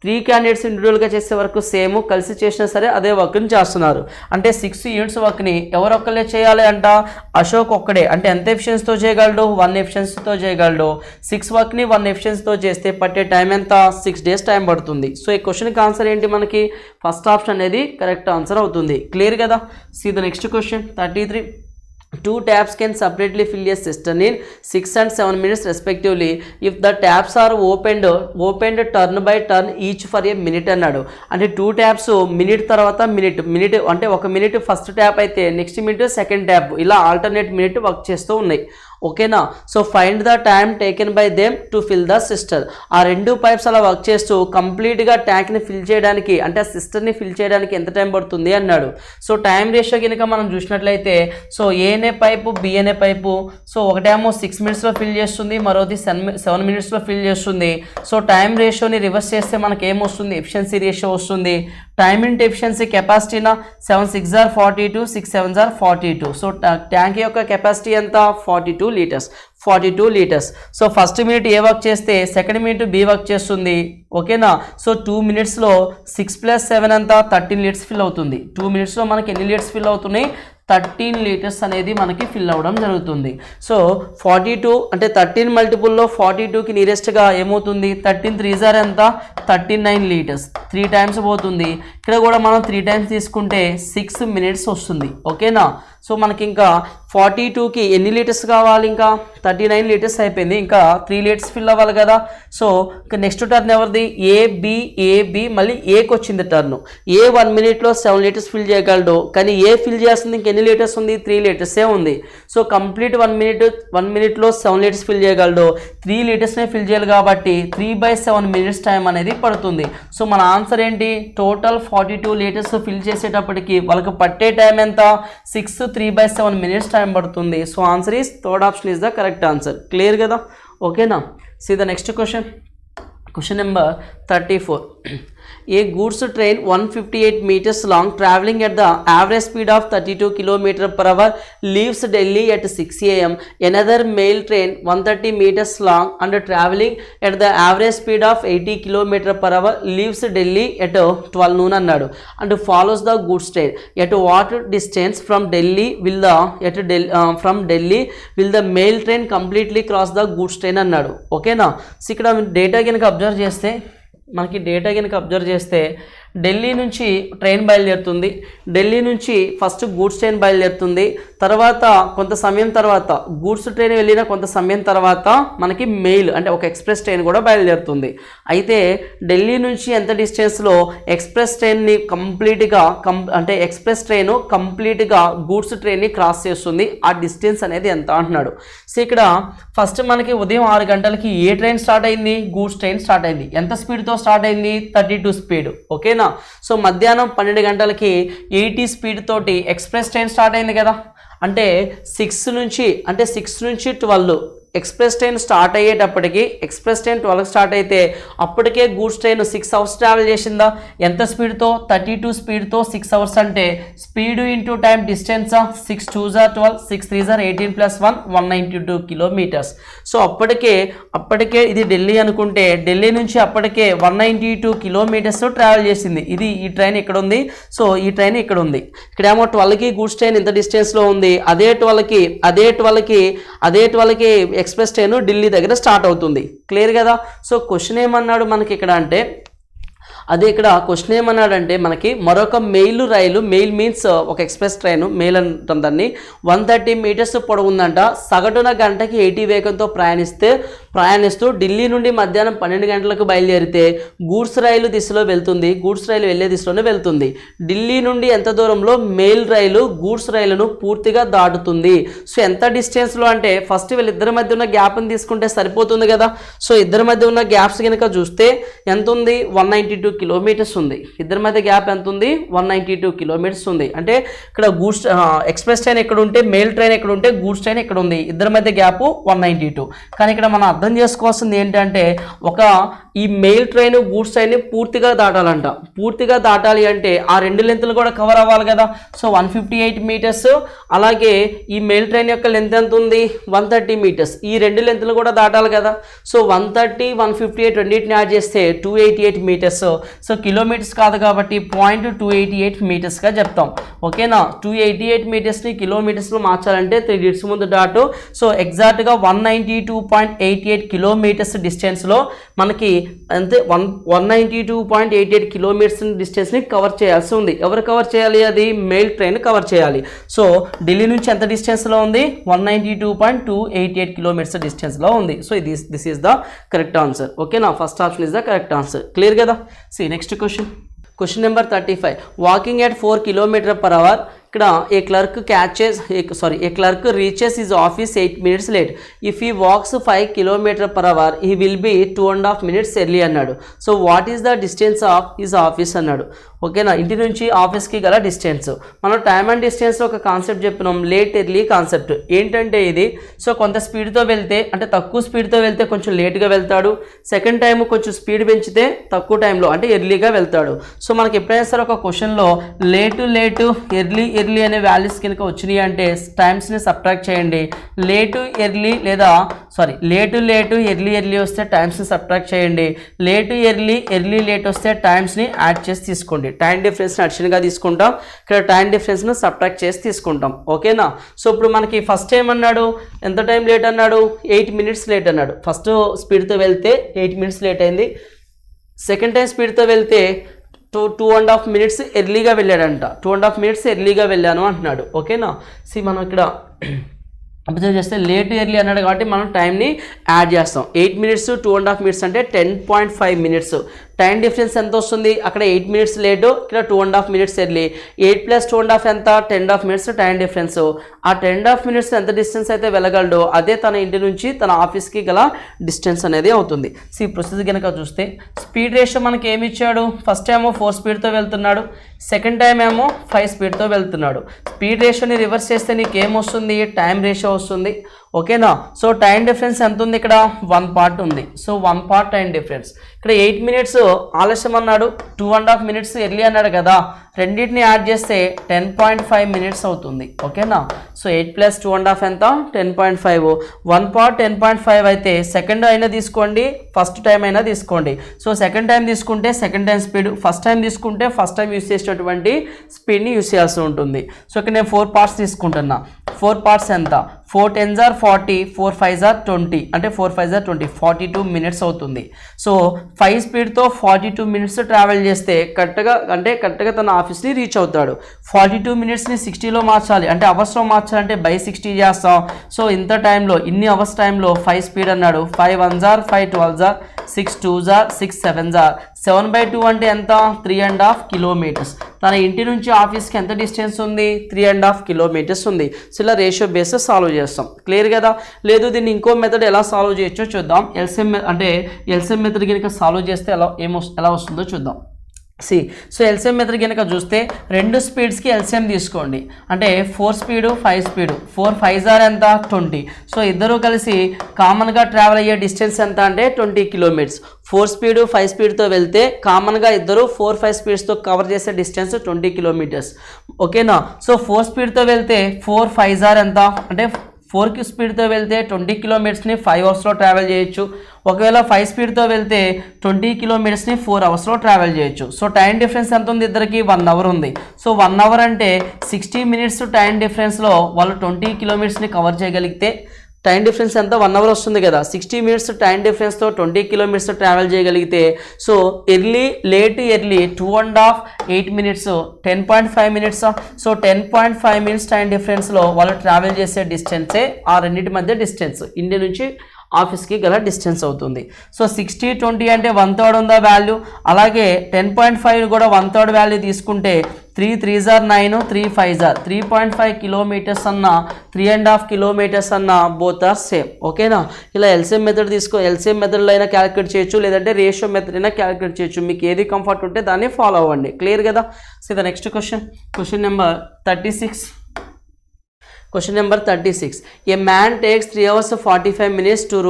3 3 క్యాండిడేట్స్ ఇండివిజువల్గా చేసే వర్క్ సేమ్, కలిసి చేసినా సరే అదే వర్క్ని చేస్తున్నారు. అంటే 6 యూనిట్స్ వర్క్ని ఎవరొక్కరే చేయాలి అంట, అశోక్ ఒక్కడే. అంటే ఎంత ఎఫిషియన్సీతో చేయగలడు, 1 ఎఫిషియన్సీతో చేయగలడు. 6 వర్క్ని 1 ఎఫిషియన్సీతో చేస్తే పట్టే టైం ఎంత, 6 డేస్ టైం పడుతుంది. సో ఈ క్వశ్చన్కి ఆన్సర్ ఏంటి, మనకి ఫస్ట్ ఆప్షన్ అనేది కరెక్ట్ ఆన్సర్ అవుతుంది. క్లియర్ కదా. See the next question 33. 2 taps can separately fill a cistern in 6 and 7 minutes respectively if the taps are opened turn by turn each for a minute అన్నాడు. అంటే 2 taps minute తర్వాత minute అంటే 1 minute first tap అయితే next minute second tap, ఇలా alternate minute work చేస్తూ ఉన్నాయి. ఓకేనా. So find the time taken by them to fill the sister. ఆ 2 పైప్స్ అలా వర్క్ చేస్తూ కంప్లీట్గా ట్యాంక్ని ఫిల్ చేయడానికి, అంటే ఆ సిస్టర్ని ఫిల్ చేయడానికి ఎంత టైం పడుతుంది అన్నాడు. సో టైం రేషియో కనుక మనం చూసినట్లయితే, సో ఏ అనే పైపు, బి అనే పైపు, సో ఒకటేమో 6 మినిట్స్లో ఫిల్ చేస్తుంది, మరోది 7 మినిట్స్లో ఫిల్ చేస్తుంది. సో టైం రేషియోని రివర్స్ చేస్తే మనకి ఏమొస్తుంది, ఎఫిషియన్సీ రేషియో వస్తుంది. టైమ్ ఇంటూ ఎఫిషియన్సీ కెపాసిటీనా 7 6 are 42, 6 7 are 42. సో ట్యాంక్ యొక్క కెపాసిటీ ఎంత, 42 litres. So first minute A work చేస్తే సెకండ్ మినిట్ బి వర్క్ చేస్తుంది. ఓకేనా. సో 2 మినిట్స్లో 6 + 7 అంతా 13 లీటర్స్ ఫిల్ అవుతుంది. 2 మినిట్స్లో మనకి ఎన్ని లీటర్స్ ఫిల్ అవుతున్నాయి, 13 లీటర్స్ అనేది మనకి ఫిల్ అవ్వడం జరుగుతుంది. సో 42 అంటే 13 మల్టిపుల్లో 42కి నియరెస్ట్గా ఏమవుతుంది, 13 3s are ఎంత, 39 లీటర్స్. 3 టైమ్స్ పోతుంది. ఇక్కడ కూడా మనం 3 టైమ్స్ తీసుకుంటే 6 మినిట్స్ వస్తుంది. ఓకేనా. సో మనకి ఇంకా 42కి ఎన్ని లీటర్స్ కావాలి, ఇంకా 39 లీటర్స్ అయిపోయింది, ఇంకా 3 లీటర్స్ ఫిల్ అవ్వాలి కదా. సో నెక్స్ట్ టర్న్ ఎవరిది, ఏబి మళ్ళీ ఏకి వచ్చింది టర్న్. ఏ 1 మినిట్లో 7 లీటర్స్ ఫిల్ చేయగలడు, కానీ ఏ ఫిల్ చేస్తుంది ఇంకెన్ని లీటర్స్ ఉంది, 3 లీటర్సే ఉంది. సో కంప్లీట్ 1 మినిట్లో 7 లీటర్స్ ఫిల్ చేయగలడు, 3 లీటర్స్నే ఫిల్ చేయాలి కాబట్టి 3/7 మినిట్స్ టైం అనేది పడుతుంది. సో మన ఆన్సర్ ఏంటి, టోటల్ 42 లీటర్స్ ఫిల్ చేసేటప్పటికి వాళ్ళకి పట్టే టైం ఎంత, 6 3/7 మినిట్స్ టైం పడుతుంది. So answer is third option is the correct answer. Clear కదా. ఓకేనా. See the next question number 34. A goods train 158 meters long traveling at the average speed of 32 km/h leaves Delhi at 6 am. Another mail train 130 meters long and traveling at the average speed of 80 km/h leaves Delhi at 12 noon అన్నాడు. And follows the goods train. At what distance from Delhi will the mail train completely cross the goods train అన్నాడు. ఓకేనా. So ఇక్కడ data కనుక observe చేస్తే ఢిల్లీ నుంచి train బయలుదేరుతుంది. ఢిల్లీ నుంచి first goods train బయలుదేరుతుంది. తర్వాత కొంత సమయం తర్వాత గూడ్స్ ట్రైన్ వెళ్ళిన కొంత సమయం తర్వాత మనకి మెయిల్ అంటే ఒక ఎక్స్ప్రెస్ ట్రైన్ కూడా బయలుదేరుతుంది. అయితే ఢిల్లీ నుంచి ఎంత డిస్టెన్స్లో ఎక్స్ప్రెస్ ట్రైన్ని ఎక్స్ప్రెస్ ట్రైన్ కంప్లీట్గా గూడ్స్ ట్రైన్ని క్రాస్ చేస్తుంది, ఆ డిస్టెన్స్ అనేది ఎంత అంటున్నాడు. సో ఇక్కడ ఫస్ట్ మనకి ఉదయం 6 గంటలకి ఏ ట్రైన్ స్టార్ట్ అయింది, గూడ్స్ ట్రైన్ స్టార్ట్ అయింది. ఎంత స్పీడ్తో స్టార్ట్ అయింది, 32 స్పీడ్. ఓకేనా. సో మధ్యాహ్నం 12 గంటలకి 80 స్పీడ్ తోటి ఎక్స్ప్రెస్ ట్రైన్ స్టార్ట్ అయింది కదా. అంటే 6 నుంచి 12 ఎక్స్ప్రెస్ ట్రైన్ స్టార్ట్ అయ్యేటప్పటికి, ఎక్స్ప్రెస్ ట్రైన్ 12 స్టార్ట్ అయితే అప్పటికే గూడ్స్ ట్రైన్ 6 అవర్స్ ట్రావెల్ చేసిందా, ఎంత స్పీడ్తో, 32 స్పీడ్తో 6 అవర్స్. అంటే speed into time distance 6 2s are 12, 6 3s are 18 + 1 192 kilometres. So అప్పటికే ఇది ఢిల్లీ అనుకుంటే ఢిల్లీ నుంచి అప్పటికే 192 కిలోమీటర్స్ ట్రావెల్ చేసింది. ఈ ట్రైన్ ఇక్కడ ఉంది. సో ఈ ట్రైన్ ఇక్కడ ఉంది. ఇక్కడేమో 12కి గూడ్స్ ట్రైన్ ఇంత డిస్టెన్స్లో ఉంది, అదే 12కి ఎక్స్ప్రెస్ ట్రైన్ ఢిల్లీ దగ్గర స్టార్ట్ అవుతుంది. క్లియర్ కదా. సో క్వశ్చన్ ఏమన్నాడు మనకి ఇక్కడ అంటే, అదే ఇక్కడ క్వశ్చన్ ఏమన్నాడంటే మనకి మరొక మెయిల్ రైలు, మెయిల్ మీన్స్ ఒక ఎక్స్ప్రెస్ ట్రైన్, మెయిల్ అంటాం దాన్ని, 130 మీటర్స్ పొడవుందంట. సగటున గంటకి 80 వేగంతో ప్రయాణిస్తూ ఢిల్లీ నుండి మధ్యాహ్నం 12 గంటలకు బయలుదేరితే గూడ్స్ రైలు దిశలో వెళ్తుంది, గూడ్స్ రైలు వెళ్ళే దిశలోనే వెళ్తుంది. ఢిల్లీ నుండి ఎంత దూరంలో మెయిల్ రైలు గూడ్స్ రైలును పూర్తిగా దాటుతుంది. సో ఎంత డిస్టెన్స్లో అంటే ఫస్ట్ వీళ్ళిద్దరి మధ్య ఉన్న గ్యాప్ని తీసుకుంటే సరిపోతుంది కదా. సో ఇద్దరి మధ్య ఉన్న గ్యాప్స్ కనుక చూస్తే ఎంత ఉంది, 192 కిలోమీటర్స్ ఉంది. ఇద్దరి మధ్య గ్యాప్ ఎంత ఉంది? 192 కిలోమీటర్స్ ఉంది. అంటే ఇక్కడ గూడ్స్ ఎక్స్ప్రెస్ ట్రైన్ ఎక్కడ ఉంటే మెయిల్ ట్రైన్ ఎక్కడ ఉంటే గూడ్స్ ట్రైన్ ఎక్కడ ఉంది. ఇద్దరి మధ్య గ్యాప్ 192. కానీ ఇక్కడ మనం అర్థం చేసుకోవాల్సింది ఏంటంటే ఈ మెయిల్ ట్రైన్ గూడ్స్ ట్రైన్ని పూర్తిగా దాటాలంట. పూర్తిగా దాటాలి అంటే ఆ రెండు లెంత్లు కూడా కవర్ అవ్వాలి కదా. సో 158 మీటర్స్, అలాగే ఈ మెయిల్ ట్రైన్ యొక్క లెంత్ ఎంత ఉంది? 130 మీటర్స్. ఈ రెండు లెంత్లు కూడా దాటాలి కదా. సో 130, 158 రెండింటిని యాడ్ చేస్తే 288 మీటర్స్. సో కిలోమీటర్స్ కాదు కాబట్టి 0.288 మీటర్స్గా చెప్తాం. ఓకేనా? 288 మీటర్స్ని కిలోమీటర్స్లో మార్చాలంటే 3 డిజిట్స్ ముందు డాటు. సో ఎగ్జాక్ట్గా 192.88 కిలోమీటర్స్ డిస్టెన్స్లో మనకి అంతే 192.88 కిలోమీటర్స్ డిస్టెన్స్ని కవర్ చేయాల్సి ఉంది. ఎవరు కవర్ చేయాలి? అది మెయిల్ ట్రైన్ కవర్ చేయాలి. సో ఢిల్లీ నుంచి ఎంత డిస్టెన్స్లో ఉంది? 192.288 కిలోమీటర్స్ డిస్టెన్స్లో ఉంది. So this is the correct answer. ఓకేనా? First option is the correct answer. Clear కదా? See next question number 35. Walking at 4 km/h. ఇక్కడ a clerk reaches his office 8 minutes late. If he walks 5 km/h he will be 2.5 minutes early అన్నాడు. So what is the distance of his office అన్నాడు. ఓకేనా? ఇంటి నుంచి ఆఫీస్కి గల distance. మనం time and distance ఒక కాన్సెప్ట్ చెప్పినాం, లేట్ ఎర్లీ కాన్సెప్ట్. ఏంటంటే ఇది సో కొంత స్పీడ్తో వెళ్తే అంటే తక్కువ స్పీడ్తో వెళ్తే కొంచెం లేట్గా వెళ్తాడు. సెకండ్ టైం కొంచెం స్పీడ్ పెంచితే తక్కువ టైంలో అంటే ఎర్లీగా వెళ్తాడు. సో మనకి ఎప్పుడైనా సరే ఒక క్వశ్చన్లో లేటు ఎర్లీ అనే వాల్యూస్ కనుక వచ్చినాయి అంటే టైమ్స్ని సబ్ట్రాక్ట్ చేయండి. లేటు ఎర్లీ ఎర్లీ వస్తే టైమ్స్ని సబ్ట్రాక్ట్ చేయండి. ఎర్లీ లేట్ వస్తే టైమ్స్ని యాడ్ చేసి తీసుకోండి. టైం డిఫరెన్స్ని అడిషన్గా తీసుకుంటాం, ఇక్కడ టైం డిఫరెన్స్ను సబ్ట్రాక్ట్ చేసి తీసుకుంటాం. ఓకేనా? సో ఇప్పుడు మనకి ఫస్ట్ టైం అన్నాడు ఎంత టైం లేట్ అన్నాడు? 8 minutes లేట్ అన్నాడు. ఫస్ట్ స్పీడ్తో వెళ్తే 8 minutes లేట్ అయింది. సెకండ్ టైం స్పీడ్తో వెళ్తే 2.5 minutes ఎర్లీగా వెళ్ళాడంట. 2.5 minutes ఎర్లీగా వెళ్ళాను అంటున్నాడు. ఓకేనా? మనం ఇక్కడ అబ్జర్వ్ చేస్తే లేట్ ఎర్లీ అన్నాడు కాబట్టి మనం టైంని యాడ్ చేస్తాం. 8 minutes 2.5 minutes అంటే 10.5 minutes. టైం డిఫరెన్స్ ఎంత వస్తుంది? అక్కడ 8 minutes లేటు, ఇక్కడ 2.5 minutes ఎర్లీ. 8 + 2.5 ఎంత? 10.5 minutes టైం డిఫరెన్స్. ఆ 10.5 minutes ఎంత డిస్టెన్స్ అయితే వెళ్ళగలడో అదే తన ఇంటి నుంచి తన ఆఫీస్కి గల డిస్టెన్స్ అనేది అవుతుంది. ప్రొసెస్ కనుక చూస్తే స్పీడ్ రేషియో మనకి ఏమి ఇచ్చాడు? ఫస్ట్ ఏమో 4 స్పీడ్తో వెళ్తున్నాడు, సెకండ్ టైం ఏమో 5 స్పీడ్తో వెళ్తున్నాడు. స్పీడ్ రేషియోని రివర్స్ చేస్తే నీకు ఏమొస్తుంది? టైం రేషియో వస్తుంది. ఓకేనా? సో టైం డిఫరెన్స్ ఎంత ఉంది? ఇక్కడ 1 part ఉంది. So 1 part time difference. ఇక్కడ 8 minutes ఆలస్యం అన్నాడు, 2.5 minutes ఎర్లీ అన్నాడు కదా. రెండింటిని యాడ్ చేస్తే 10.5 minutes అవుతుంది. ఓకేనా? సో 8 + 2.5 ఎంత? 10.5. 1 part 10.5 అయితే సెకండ్ అయినా తీసుకోండి, ఫస్ట్ టైం అయినా తీసుకోండి. సో సెకండ్ టైం తీసుకుంటే second time speed, first time తీసుకుంటే ఫస్ట్ టైం యూస్ చేసేటటువంటి స్పీడ్ని యూస్ చేయాల్సి ఉంటుంది. సో ఇక్కడ నేను 4 parts తీసుకుంటున్నా. 4 parts ఎంత? 4 10s are 40, 4 5s are 20 అంటే 4 5s are 20, 42 minutes అవుతుంది. సో 5 స్పీడ్తో 42 minutes ట్రావెల్ చేస్తే కరెక్ట్గా తన ఆఫీస్ని రీచ్ అవుతాడు. 42 minutesని 60లో మార్చాలి అంటే అవర్స్లో మార్చాలంటే by 60 చేస్తాం. సో ఇంత టైంలో ఇన్ని అవర్స్ టైంలో 5 స్పీడ్ అన్నాడు. 5 1s are 5 12s are 6 2s are 6 7s are 7/2 అంటే ఎంత? 3.5 kilometers. తన ఇంటి నుంచి ఆఫీస్కి ఎంత డిస్టెన్స్ ఉంది? 3.5 kilometers ఉంది. సో ఇలా రేషియో బేస్ సాల్వ్ చేస్తాం. క్లియర్ కదా? లేదు దీన్ని ఇంకో మెథడ్ ఎలా సాల్వ్ చేయొచ్చో చూద్దాం. ఎల్సిఎం మెథడ్ కనుక సాల్వ్ చేస్తే ఎలా వస్తుందో చూద్దాం. సో ఎల్సిఎం మెథడ్ కనుక చూస్తే రెండు స్పీడ్స్కి ఎల్సిఎం తీసుకోండి. అంటే 4 స్పీడు 5 స్పీడు. 4 5s are ఎంత? 20. సో ఇద్దరు కలిసి కామన్గా ట్రావెల్ అయ్యే డిస్టెన్స్ ఎంత అంటే 20 kilometers. 4 స్పీడు 5 స్పీడ్తో వెళ్తే కామన్గా ఇద్దరు 4 5 స్పీడ్స్తో కవర్ చేసే డిస్టెన్స్ 20 kilometers. ఓకేనా? సో 4 స్పీడ్తో వెళ్తే 4 5s are ఎంత అంటే 4 స్పీడ్తో వెళ్తే 20 kilometersని 5 అవర్స్లో ట్రావెల్ చేయొచ్చు. ఒకవేళ 5 స్పీడ్తో వెళ్తే 20 kilometersని 4 అవర్స్లో ట్రావెల్ చేయొచ్చు. సో టైం డిఫరెన్స్ ఎంత ఉంది? ఇద్దరికి 1 hour ఉంది. సో 1 hour అంటే 60 minutes టైం డిఫరెన్స్లో వాళ్ళు 20 kilometersని కవర్ చేయగలిగితే టైం డిఫరెన్స్ ఎంత? 1 hour వస్తుంది కదా. 60 minutes టైం డిఫరెన్స్తో 20 kilometers ట్రావెల్ చేయగలిగితే so late early 2.5 8 minutes 10.5 minutes. So 10.5 minutes time డిఫరెన్స్లో వాళ్ళు ట్రావెల్ చేసే డిస్టెన్సే ఆ రెండింటి మధ్య డిస్టెన్స్ ఇండియా నుంచి ఆఫీస్కి గల డిస్టెన్స్ అవుతుంది. సో 60 20 అంటే 1/3 ఉందా వాల్యూ. అలాగే 10.5 కూడా 1/3 వాల్యూ తీసుకుంటే 3 3s are 9, 3 5s are 3.5 kilometers అన్న 3.5 kilometers అన్న బోత్ ఆర్ సేమ్. ఓకేనా? ఇలా ఎల్సిఎం మెథడ్ తీసుకో, ఎల్సిఎం మెథడ్లో అయినా క్యాలిక్యులేట్ చేయొచ్చు, లేదంటే రేషియో మెథడ్ అయినా క్యాలిక్యులేట్ చేయొచ్చు. మీకు ఏది కంఫర్ట్ ఉంటే దాన్ని ఫాలో అవ్వండి. క్లియర్ కదా? So the next question number 36. Question number 36. A man takes 3 hours 45 minutes to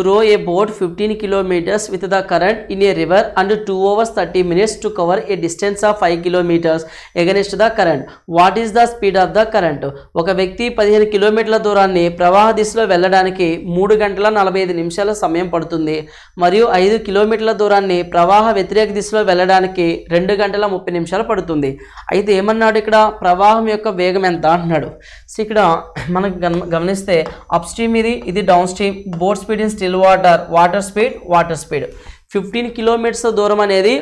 row a boat 15 kilometers with the current in a river and 2 hours 30 minutes to cover a distance of 5 kilometers against the current. What is the speed of the current? ఒక వ్యక్తి 15 కిలోమీటర్ల దూరాన్ని ప్రవాహ దిశలో వెళ్ళడానికి 3 గంటల 45 నిమిషాల సమయం పడుతుంది, మరియు 5 కిలోమీటర్ల దూరాన్ని ప్రవాహ వ్యతిరేక దిశలో వెళ్ళడానికి 2 గంటల 30 నిమిషాలు పడుతుంది. అయితే ఏమన్నాడు ఇక్కడ? ప్రవాహం యొక్క వేగం ఎంత అంటున్నాడు. సో ఇక్కడ మనకు గమనిస్తే అప్ స్ట్రీమ్ ఇది down stream, boat speed in still water speed 15 kilometres దూరం అనేది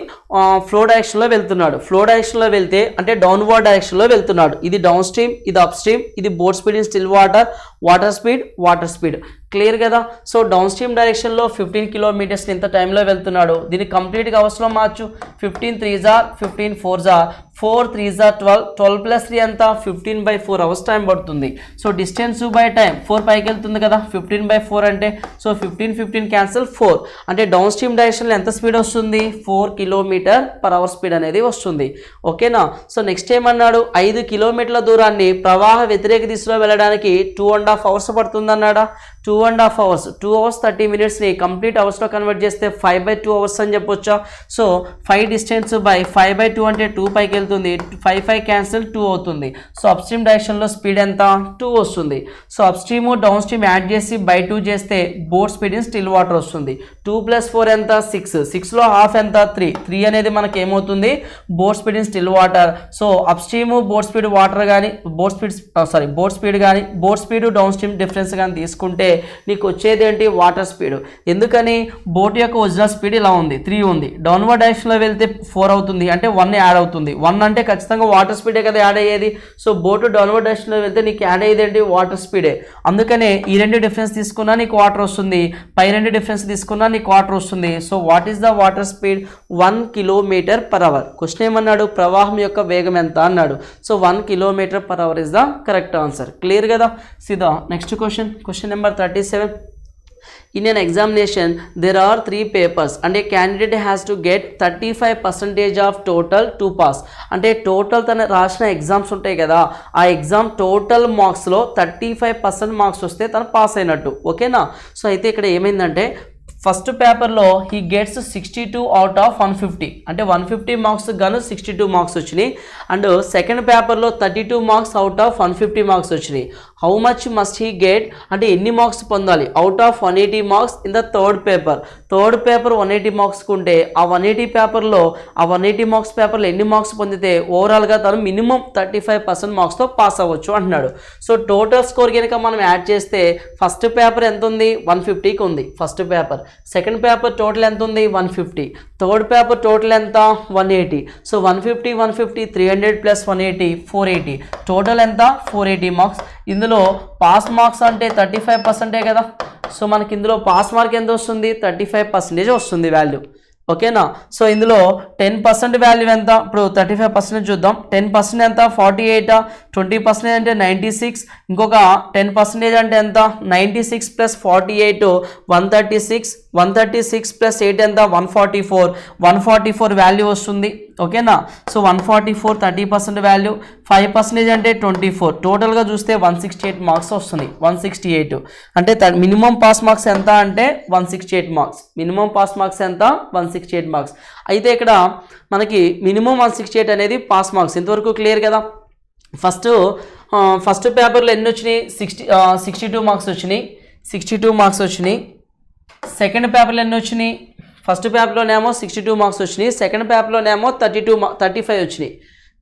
ఫ్లో డైరెక్షన్లో వెళ్తున్నాడు. ఫ్లో డైరెక్షన్లో వెళ్తే అంటే డౌన్వర్డ్ డైరెక్షన్లో వెళ్తున్నాడు. ఇది డౌన్ స్ట్రీమ్, ఇది అప్ స్ట్రీమ్, ఇది boat speed in still water speed. Clear కదా? సో డౌన్ స్ట్రీమ్ డైరెక్షన్లో 15 కిలోమీటర్స్ ఇంత టైంలో వెళ్తున్నాడు. దీన్ని కంప్లీట్గా అవర్స్లో మార్చు. 15 3s are 15 4s are 4 3s are 12 plus 3 ఎంత? 15/4 అవర్స్ టైం పడుతుంది. సో డిస్టెన్స్ బై టైం 4 పైకి వెళ్తుంది కదా, 15/4 అంటే సో 15 క్యాన్సిల్ 4 అంటే డౌన్ స్ట్రీమ్ డైరెక్షన్లో ఎంత స్పీడ్ వస్తుంది? 4 km/h స్పీడ్ అనేది వస్తుంది. ఓకేనా? సో నెక్స్ట్ ఏమన్నాడు? 5 కిలోమీటర్ల దూరాన్ని ప్రవాహ వ్యతిరేక దిశలో వెళ్ళడానికి 2.5 hours పడుతుంది అన్నాడా? 2.5 hours 2 hours 30 minutesని కంప్లీట్ అవర్స్లో కన్వర్ట్ చేస్తే 5/2 hours అని చెప్పొచ్చా? సో 5 డిస్టెన్స్ బై 5/2 అంటే 2 పైకి వెళ్తుంది, 5 క్యాన్సిల్ 2 అవుతుంది. సో అప్ స్ట్రీమ్ డైరెక్షన్లో స్పీడ్ ఎంత? 2 వస్తుంది. So up stream down stream add చేసి బై 2 చేస్తే boat speed in still water వస్తుంది. 2 + 4 ఎంత? 6. 6లో హాఫ్ ఎంత? 3 అనేది మనకి ఏమవుతుంది? Boat speed in still water. So upstream boat speed water కానీ boat speed downstream difference కానీ తీసుకుంటే నీకు వచ్చేది ఏంటి? Water speed. ఎందుకని? బోట్ యొక్క ఒరిజినల్ స్పీడ్ ఇలా ఉంది, 3 ఉంది. డౌన్వర్డ్ డైరెక్షన్లో వెళ్తే 4 అవుతుంది, అంటే 1 యాడ్ అవుతుంది. 1 అంటే ఖచ్చితంగా వాటర్ స్పీడే కదా యాడ్ అయ్యేది. సో బోట్ డౌన్వర్డ్ డైరెక్షన్లో వెళ్తే నీకు యాడ్ అయ్యేది ఏంటి? వాటర్ స్పీడే. అందుకనే ఈ 2 డిఫరెన్స్ తీసుకున్నా నీకు వాటర్ వస్తుంది, పై 2 డిఫరెన్స్ తీసుకున్నా నీకు వాటర్ వస్తుంది. So what is the water speed? 1 km/h. Question ఏమన్నాడు? ప్రవాహం యొక్క వేగం ఎంత అన్నాడు. So 1 km/h is the correct answer. Clear కదా? సీదా next question number 37. In an examination, there are 3 papers and a candidate has to get 35% of total to pass. అంటే total తన రాసిన ఎగ్జామ్స్ ఉంటాయి కదా, ఆ ఎగ్జామ్ టోటల్ మార్క్స్లో 35% మార్క్స్ వస్తే తను పాస్ అయినట్టు. ఓకేనా? సో అయితే ఇక్కడ ఏమైందంటే ఫస్ట్ పేపర్లో హీ గెట్స్ 62 out of 150, అంటే 150 మార్క్స్ గాను 62 మార్క్స్ వచ్చినాయి. అండ్ సెకండ్ పేపర్లో 32 మార్క్స్ అవుట్ ఆఫ్ 150 మార్క్స్ వచ్చినాయి. How much must he get అంటే ఎన్ని మార్క్స్ పొందాలి? Out of 180 marks in the third paper 180 మార్క్స్కి ఉంటే ఆ 180 మార్క్స్ పేపర్లో ఎన్ని మార్క్స్ పొందితే ఓవరాల్గా తను మినిమం 35% మార్క్స్తో పాస్ అవ్వచ్చు అంటున్నాడు. సో టోటల్ స్కోర్ కనుక మనం యాడ్ చేస్తే ఫస్ట్ పేపర్ ఎంత ఉంది? 150కి ఉంది first paper. Second paper total ఎంత ఉంది? 150. థర్డ్ పేపర్ టోటల్ ఎంత? 180. సో 150 300 + 180 480. టోటల్ ఎంత? 480 మార్క్స్. ఇందులో పాస్ మార్క్స్ అంటే 35% కదా. సో మనకి ఇందులో పాస్ మార్క్ ఎంత వస్తుంది? 35% వస్తుంది వాల్యూ. ఓకేనా? సో ఇందులో 10% వాల్యూ ఎంత? ఇప్పుడు 35% చూద్దాం. 10% ఎంత? 48. 20% అంటే 96. ఇంకొక 10% అంటే ఎంత? 96 + 48 136. 136 + 8 ఎంత? 144 వాల్యూ వస్తుంది. ఓకేనా? So 144 30% value. 5% అంటే 24. టోటల్గా చూస్తే 168 మార్క్స్ వస్తుంది. 168 అంటే మినిమం పాస్ మార్క్స్ ఎంత అంటే 168 మార్క్స్. మినిమం పాస్ మార్క్స్ ఎంత? 168 మార్క్స్. అయితే ఇక్కడ మనకి మినిమం 168 అనేది పాస్ మార్క్స్. ఇంతవరకు క్లియర్ కదా? ఫస్ట్ పేపర్లో ఎన్ని వచ్చినాయి? 62 మార్క్స్ వచ్చినాయి. 62 మార్క్స్ వచ్చినాయి. సెకండ్ పేపర్లో ఎన్ని వచ్చినాయి? ఫస్ట్ పేపర్లోనేమో 62 మార్క్స్ వచ్చినాయి, సెకండ్ పేపర్లోనేమో 35 వచ్చినాయి.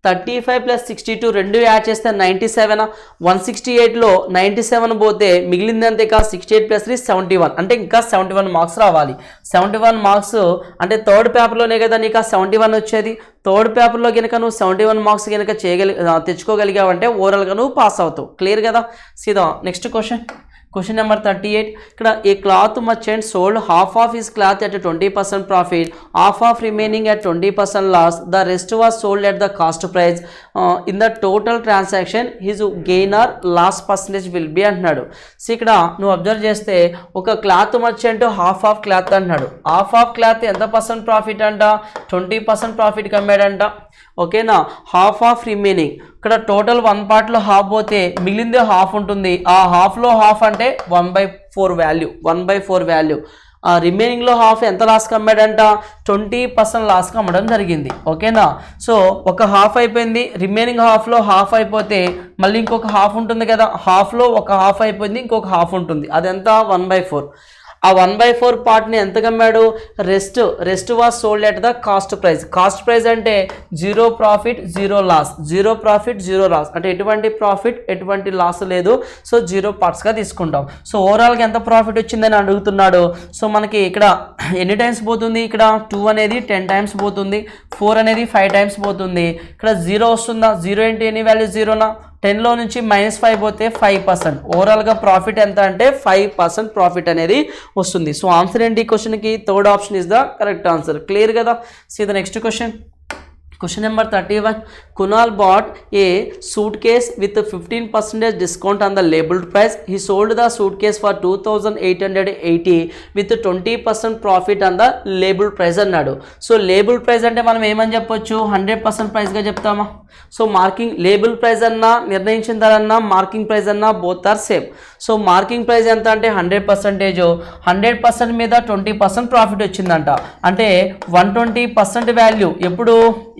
35 + 62 రెండు యాడ్ చేస్తే 97. 168లో 97 పోతే మిగిలిందంతే ఇక 68 + 3 71, అంటే ఇంకా 71 మార్క్స్ రావాలి. 71 మార్క్స్ అంటే థర్డ్ పేపర్లోనే కదా నీకు 71 వచ్చేది. థర్డ్ పేపర్లో కనుక నువ్వు 71 మార్క్స్ కనుక తెచ్చుకోగలిగావంటే ఓవరాల్గా నువ్వు పాస్ అవుతావు. క్లియర్ కదా? సీదా నెక్స్ట్ Question number 38. ఇక్కడ a cloth merchant sold half of his cloth at a 20% profit, half of remaining at 20% loss. The rest was sold at the cost price. In the total transaction, his gain or loss percentage will be అంటున్నాడు. So ఇక్కడ నువ్వు observe చేస్తే ఒక cloth merchant half of cloth అంటున్నాడు. Half of cloth ఎంత percent profit అంట? 20% ప్రాఫిట్కి అమ్మాడంట. ఓకేనా? Half of remaining, ఇక్కడ టోటల్ 1 పార్ట్లో హాఫ్ పోతే మిగిలిందే హాఫ్ ఉంటుంది. ఆ హాఫ్లో హాఫ్ అంటే 1/4 వాల్యూ, 1/4 వాల్యూ. ఆ రిమైనింగ్లో హాఫ్ ఎంత లాస్కి అమ్మాడంట? 20% లాస్కి అమ్మడం జరిగింది. ఓకేనా? సో ఒక హాఫ్ అయిపోయింది, రిమైనింగ్ హాఫ్లో హాఫ్ అయిపోతే మళ్ళీ ఇంకొక హాఫ్ ఉంటుంది కదా, హాఫ్లో ఒక హాఫ్ అయిపోయింది, ఇంకొక హాఫ్ ఉంటుంది. అదెంత? 1/4. ఆ 1/4 పార్ట్ని ఎంతకు అమ్మాడు? Rest was sold at the cost price. Cost price అంటే 0 ప్రాఫిట్ 0 లాస్, 0 ప్రాఫిట్ 0 లాస్ అంటే ఎటువంటి ప్రాఫిట్ ఎటువంటి లాస్ లేదు. సో 0 పార్ట్స్గా తీసుకుంటాం. సో ఓవరాల్గా ఎంత ప్రాఫిట్ వచ్చిందని అడుగుతున్నాడు. సో మనకి ఇక్కడ ఎన్ని టైమ్స్ పోతుంది? ఇక్కడ 2 అనేది 10 టైమ్స్ పోతుంది, 4 అనేది 5 టైమ్స్ పోతుంది. ఇక్కడ 0 వస్తుందా? 0 ఏంటి? Any value 0నా? 10లో నుంచి -5 పోతే 5%. ఓవరాల్గా ప్రాఫిట్ ఎంత అంటే 5% ప్రాఫిట్ అనేది వస్తుంది. సో ఆన్సర్ ఏంటి ఈ క్వశ్చన్కి? Third option is the correct answer. Clear కదా? See the next question. Question number 31. Kunal bought a suitcase with a 15% discount on the labeled price. He sold the suitcase for 2,880 with 20% profit on the labeled price అన్నాడు. So label price అంటే మనం ఏమని చెప్పొచ్చు? 100% ప్రైస్గా చెప్తామా? So marking label price అన్నా, నిర్ణయించిన ధర అన్నా, మార్కింగ్ ప్రైస్ అన్నా both are same. So marking price ఎంత అంటే 100%. 100% మీద 20% ప్రాఫిట్ వచ్చిందంట. అంటే 120% వాల్యూ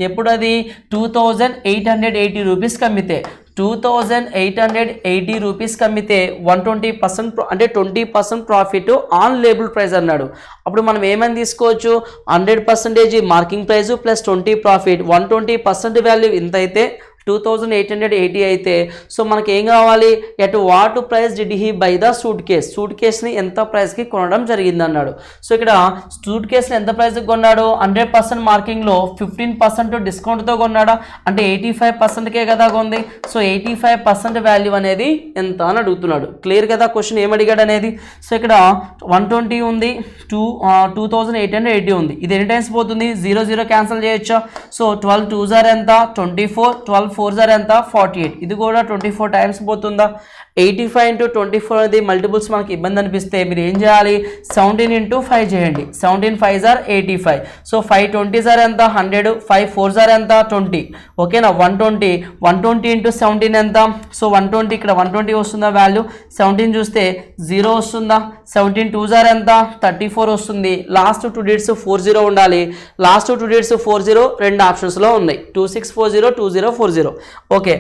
ఎప్పుడు అది 2,880 రూపీస్కి అమ్మితే, 2,880 రూపీస్కి అమ్మితే 120% అంటే 20% ప్రాఫిట్ ఆన్ లేబుల్ ప్రైస్ అన్నాడు. అప్పుడు మనం ఏమని తీసుకోవచ్చు? 100% marking price plus 20 profit, 120% value ఇంత అయితే 2,880 అయితే సో మనకి ఏం కావాలి? At what price did he buy the సూట్ కేస్ని ఎంత ప్రైస్కి కొనడం జరిగింది అన్నాడు. సో ఇక్కడ సూట్ కేస్ని ఎంత ప్రైస్కి కొన్నాడు? 100% మార్కింగ్లో 15% డిస్కౌంట్తో కొన్నాడా? అంటే 85%కే కదా కొంది. సో 85% వాల్యూ అనేది ఎంత అని అడుగుతున్నాడు. క్లియర్ కదా క్వశ్చన్ ఏం అడిగాడు అనేది? సో ఇక్కడ 120 ఉంది, 2,880 ఉంది. ఇది ఎన్ని టైమ్స్ పోతుంది? 0 క్యాన్సిల్ చేయొచ్చా? సో 12 2s ఆర్ ఎంత? 24, 12 4s ఆర్ ఎంత? 48. ఇది కూడా 24 టైమ్స్ పోతుందా? 85 into 24 అనేది మల్టిపుల్స్ మనకి ఇబ్బంది అనిపిస్తే మీరు ఏం చేయాలి? 17 into 5 చేయండి. 17 5s are 85. So 5 20s are ఎంత? 100, 5 4s ఆర్ ఎంత? 20. ఓకేనా? 120 into 17 ఎంత? సో 120, ఇక్కడ 120 వస్తుందా వాల్యూ? 17 చూస్తే 0 వస్తుందా? 17 2s ఆర్ ఎంత? 34 వస్తుంది. లాస్ట్ 2 digits 40 ఉండాలి. లాస్ట్ 2 digits 40 రెండు ఆప్షన్స్లో ఉన్నాయి, 2640 2040. ఓకే,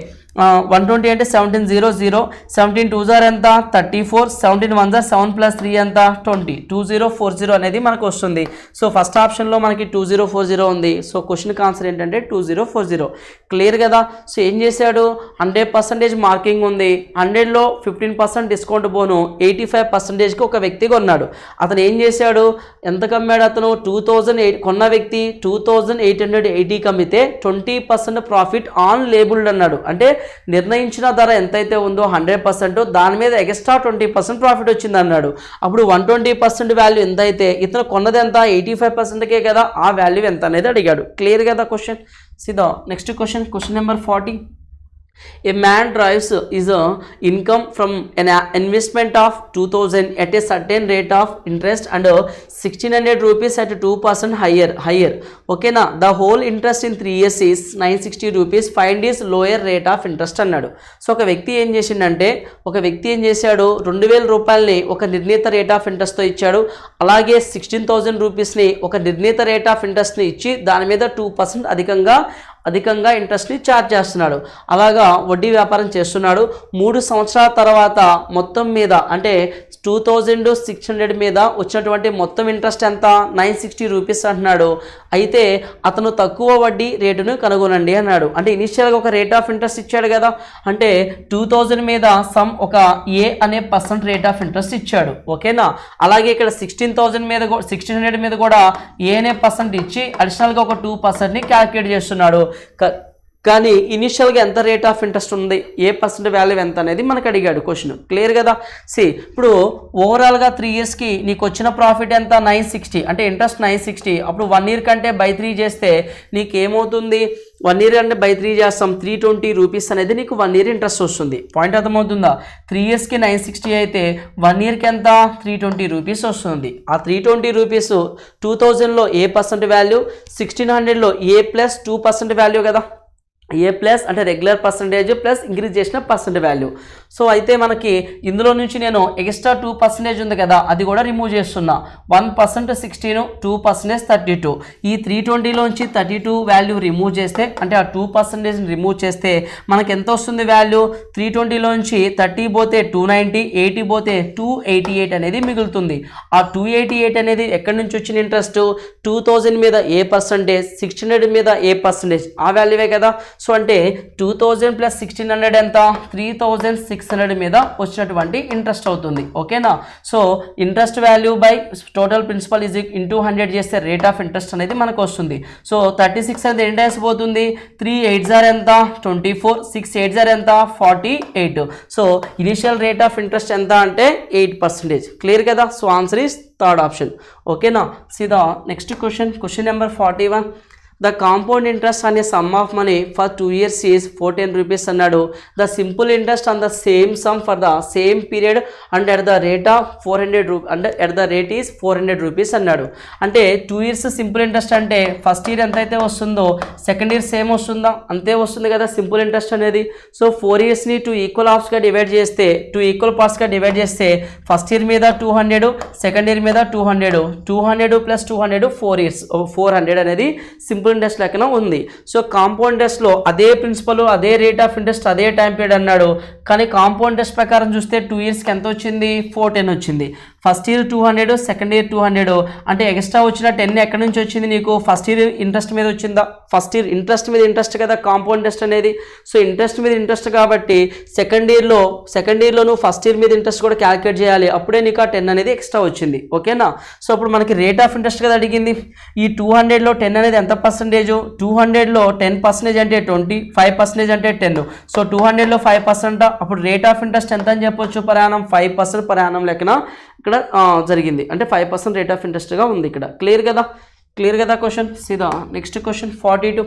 120 అంటే 17 0 0, 17 2s ఆర్ ఎంత? 34, 17 1s ఆర్ 7 + 3 ఎంత? 20, 2040 అనేది మనకు వస్తుంది. సో ఫస్ట్ ఆప్షన్లో మనకి 2040 ఉంది. సో క్వశ్చన్కి ఆన్సర్ ఏంటంటే 2040. క్లియర్ కదా? సో ఏం చేశాడు? 100% మార్కింగ్ ఉంది, 100లో 15% డిస్కౌంట్ పోను 85%కి ఒక వ్యక్తి కొన్నాడు. అతను ఏం చేశాడు? ఎంత కమ్మాడు అతను? 2008 కొన్న వ్యక్తి 2,880కి అమ్మితే 20% ప్రాఫిట్ ఆన్ లేబుల్డ్ అన్నాడు. అంటే నిర్ణయించిన ధర ఎంతైతే ఉందో 100% దాని మీద ఎక్స్ట్రా 20% ప్రాఫిట్ వచ్చింది అన్నాడు. అప్పుడు 120% వాల్యూ ఎంత అయితే ఇతను కొన్నది ఎంత? 85%కే కదా, ఆ వాల్యూ ఎంత అనేది అడిగాడు. క్లియర్ కదా question? See the next question number 40. A man derives his income from an investment of 2,000 at a certain rate of interest and 1,600 rupees at 2% higher. Okay na? The whole interest in 3 years is 960 rupees. Find his lower rate of interest అన్నాడు. So ఒక వ్యక్తి ఏం చేశాడు? 2,000 రూపాయలని ఒక నిర్ణీత rate of ఇంట్రెస్ట్తో ఇచ్చాడు. అలాగే 16,000 రూపీస్ని ఒక నిర్ణీత రేట్ ఆఫ్ ఇంట్రెస్ట్ని ఇచ్చి దాని మీద 2% అధికంగా ఇంట్రెస్ట్ని ఛార్జ్ చేస్తున్నాడు. అలాగా వడ్డీ వ్యాపారం చేస్తున్నాడు. 3 సంవత్సరాల తర్వాత మొత్తం మీద అంటే 2,600 మీద వచ్చినటువంటి మొత్తం ఇంట్రెస్ట్ ఎంత? 960 రూపీస్ అంటున్నాడు. అయితే అతను తక్కువ వడ్డీ రేటును కనుగొనండి అన్నాడు. అంటే ఇనిషియల్గా ఒక రేట్ ఆఫ్ ఇంట్రెస్ట్ ఇచ్చాడు కదా, అంటే 2,000 మీద సమ్ ఒక ఏ అనే % రేట్ ఆఫ్ ఇంట్రెస్ట్ ఇచ్చాడు. ఓకేనా? అలాగే ఇక్కడ 1600 మీద కూడా ఏ అనే % ఇచ్చి అడిషనల్గా ఒక 2%ని క్యాల్కులేట్ చేస్తున్నాడు. కానీ ఇనిషియల్గా ఎంత రేట్ ఆఫ్ ఇంట్రెస్ట్ ఉంది, ఏ పర్సెంట్ వాల్యూ ఎంత అనేది మనకు అడిగాడు క్వశ్చన్. క్లియర్ కదా. ఇప్పుడు ఓవరాల్గా 3 ఇయర్స్కి నీకు వచ్చిన ప్రాఫిట్ ఎంత 960, అంటే ఇంట్రెస్ట్ 960. అప్పుడు 1 ఇయర్ కంటే బై 3 చేస్తే నీకు ఏమవుతుంది, 1 ఇయర్ అంటే బై 3 చేస్తాం, 320 రూపీస్ అనేది నీకు 1 ఇయర్ ఇంట్రెస్ట్ వస్తుంది. పాయింట్ అర్థమవుతుందా? 3 ఇయర్స్కి 960 అయితే 1 ఇయర్కి ఎంత 320 రూపీస్ వస్తుంది. ఆ 320 రూపీస్ 2000లో ఏ పర్సెంట్ వాల్యూ, 1600లో ఏ ప్లస్ 2% వాల్యూ కదా. ఏ ప్లస్ అంటే రెగ్యులర్ పర్సంటేజ్ ప్లస్ ఇంక్రీజ్ చేసిన పర్సెంట్ వాల్యూ. సో అయితే మనకి ఇందులో నుంచి నేను ఎక్స్ట్రా 2% ఉంది కదా, అది కూడా రిమూవ్ చేస్తున్నా. 1% 16, 2% 32. ఈ 320లోంచి 32 వాల్యూ రిమూవ్ చేస్తే, అంటే ఆ 2% రిమూవ్ చేస్తే మనకి ఎంత వస్తుంది వాల్యూ, 320లోంచి 30 పోతే 290, 80 పోతే 288 అనేది మిగులుతుంది. ఆ 288 అనేది ఎక్కడి నుంచి వచ్చిన ఇంట్రెస్ట్, 2000 మీద ఏ పర్సంటేజ్, 1600 మీద ఏ పర్సంటేజ్, ఆ వాల్యూవే కదా. సో అంటే 2000 ప్లస్ 1600 ఎంత, 3600 మీద వచ్చినటువంటి ఇంట్రెస్ట్ అవుతుంది. ఓకేనా. So interest value by total principal is into 100 చేస్తే రేట్ ఆఫ్ ఇంట్రెస్ట్ అనేది మనకు వస్తుంది. సో 36 అనేది ఎన్ని టైమ్స్ పోతుంది, 3 8 జార్ ఎంత 24, 6 8 జార్ ఎంత 48. So initial rate of interest ఎంత అంటే 8%. క్లియర్ కదా. So answer is third option. ఓకేనా. సీదా next question number 41. The compound interest on a sum of money for 2 years is 14 rupees అన్నాడు. The simple interest on the same sum for the same period and at the rate of 400 rupees and at the rate is 400 rupees అన్నాడు. అంటే 2 years simple interest అంటే first year ఎంత అయితే వస్తుందో second year same వస్తుందా, అంతే వస్తుంది కదా సింపుల్ ఇంట్రెస్ట్ అనేది. సో 4 ఇయర్స్ని 2 ఈక్వల్ హాఫ్స్గా డివైడ్ చేస్తే, 2 ఈక్వల్ పార్ట్స్గా డివైడ్ చేస్తే ఫస్ట్ ఇయర్ మీద 200, సెకండ్ ఇయర్ మీద 200, 200 ప్లస్ 200 4 ఇయర్స్ 400 అనేది సింపుల్ ఇంట్రెస్ట్ లెక్కన ఉంది. సో కాంపౌండ్ ఇంట్రెస్ట్లో అదే ప్రిన్సిపల్, అదే రేట్ ఆఫ్ ఇంట్రెస్ట్, అదే టైం పీరియడ్ అన్నాడు. కానీ కాంపౌండ్ ఇంట్రెస్ట్ ప్రకారం చూస్తే 2 ఇయర్స్కి ఎంత వచ్చింది, 410 వచ్చింది. ఫస్ట్ ఇయర్ 200, సెకండ్ ఇయర్ 200, అంటే ఎక్స్ట్రా వచ్చిన 10 ఎక్కడి నుంచి వచ్చింది నీకు, ఫస్ట్ ఇయర్ ఇంట్రెస్ట్ మీద వచ్చిందా. ఫస్ట్ ఇయర్ ఇంట్రెస్ట్ మీద ఇంట్రెస్ట్ కదా కాంపౌండ్ ఇంట్రెస్ట్ అనేది. సో ఇంట్రెస్ట్ మీద ఇంట్రెస్ట్ కాబట్టి సెకండ్ ఇయర్లో నువ్వు ఫస్ట్ ఇయర్ మీద ఇంట్రెస్ట్ కూడా క్యాలిక్యులేట్ చేయాలి, అప్పుడే నీకు ఆ 10 అనేది ఎక్స్ట్రా వచ్చింది. ఓకేనా. సో ఇప్పుడు మనకి రేట్ ఆఫ్ ఇంట్రెస్ట్ కదా అడిగింది. ఈ 200లో 10 అనేది ఎంత పర్సెంటేజ్, 200లో 10% అంటే 20, 5% అంటే 10. సో 200లో 5%, అప్పుడు రేట్ ఆఫ్ ఇంట్రెస్ట్ ఎంత అని చెప్పొచ్చు, per annum 5% per annum లెక్కన ఇక్కడ జరిగింది. అంటే 5% రేట్ ఆఫ్ ఇంట్రెస్ట్గా ఉంది ఇక్కడ. క్లియర్ కదా క్వశ్చన్. సీదా next question 42.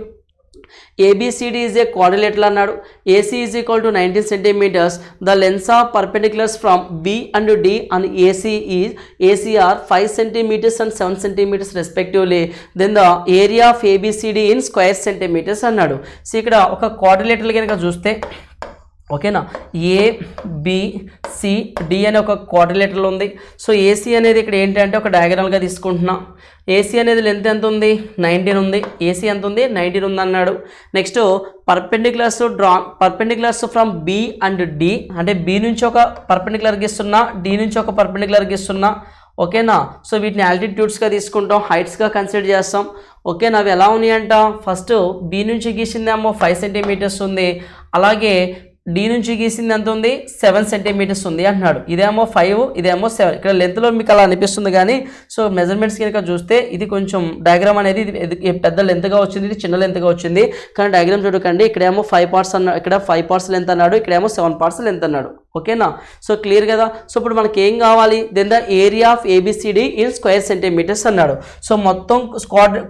ABCD is a quadrilateral అన్నాడు. AC is equal to 19 centimeters. The lengths of perpendiculars from B and D on AC are 5 centimeters and 7 centimeters respectively. Then the area of ABCD in square centimeters అన్నాడు. So ఇక్కడ ఒక quadrilateral కనుక చూస్తే, ఓకేనా, ABCD అనే ఒక quadrilateral ఉంది. So AC అనేది ఇక్కడ ఏంటంటే ఒక డయాగ్రామ్గా తీసుకుంటున్నా. ఏసీ అనేది లెంత్ ఎంత ఉంది, 19 ఉంది. ఏసీ ఎంత ఉంది, 19 ఉంది అన్నాడు. Next perpendiculars from B and D, అంటే బి నుంచి ఒక పర్పెండిక్యులర్ గీస్తున్నా, డి నుంచి ఒక పర్పెండిక్యులర్ గీస్తున్నా. ఓకేనా. సో వీటిని ఆల్టిట్యూడ్స్గా తీసుకుంటాం, హైట్స్గా కన్సిడర్ చేస్తాం. ఓకేనా. అవి ఎలా ఉన్నాయంట, ఫస్ట్ బి నుంచి గీసిందేమో 5 సెంటీమీటర్స్ ఉంది, అలాగే డి నుంచి గీసింది ఎంత ఉంది, 7 సెంటీమీటర్స్ ఉంది అంటున్నాడు. ఇదేమో 5, ఇదేమో 7. ఇక్కడ లెంత్లో మీకు అలా అనిపిస్తుంది కానీ సో మెజర్మెంట్స్ కనుక చూస్తే ఇది కొంచెం డయాగ్రామ్ అనేది ఇది పెద్ద లెంత్గా వచ్చింది, ఇది చిన్న లెంత్గా వచ్చింది. కానీ డయాగ్రామ్ చూడకండి, ఇక్కడేమో 5 పార్ట్స్ అన్నాడు, ఇక్కడ 5 పార్ట్స్ లెంత్ అన్నాడు, ఇక్కడేమో 7 పార్ట్స్ లెంత్ అన్నాడు. ఓకేనా. సో క్లియర్ కదా. సో ఇప్పుడు మనకి ఏం కావాలి, then the area of A B C D in square centimetres అన్నాడు. సో మొత్తం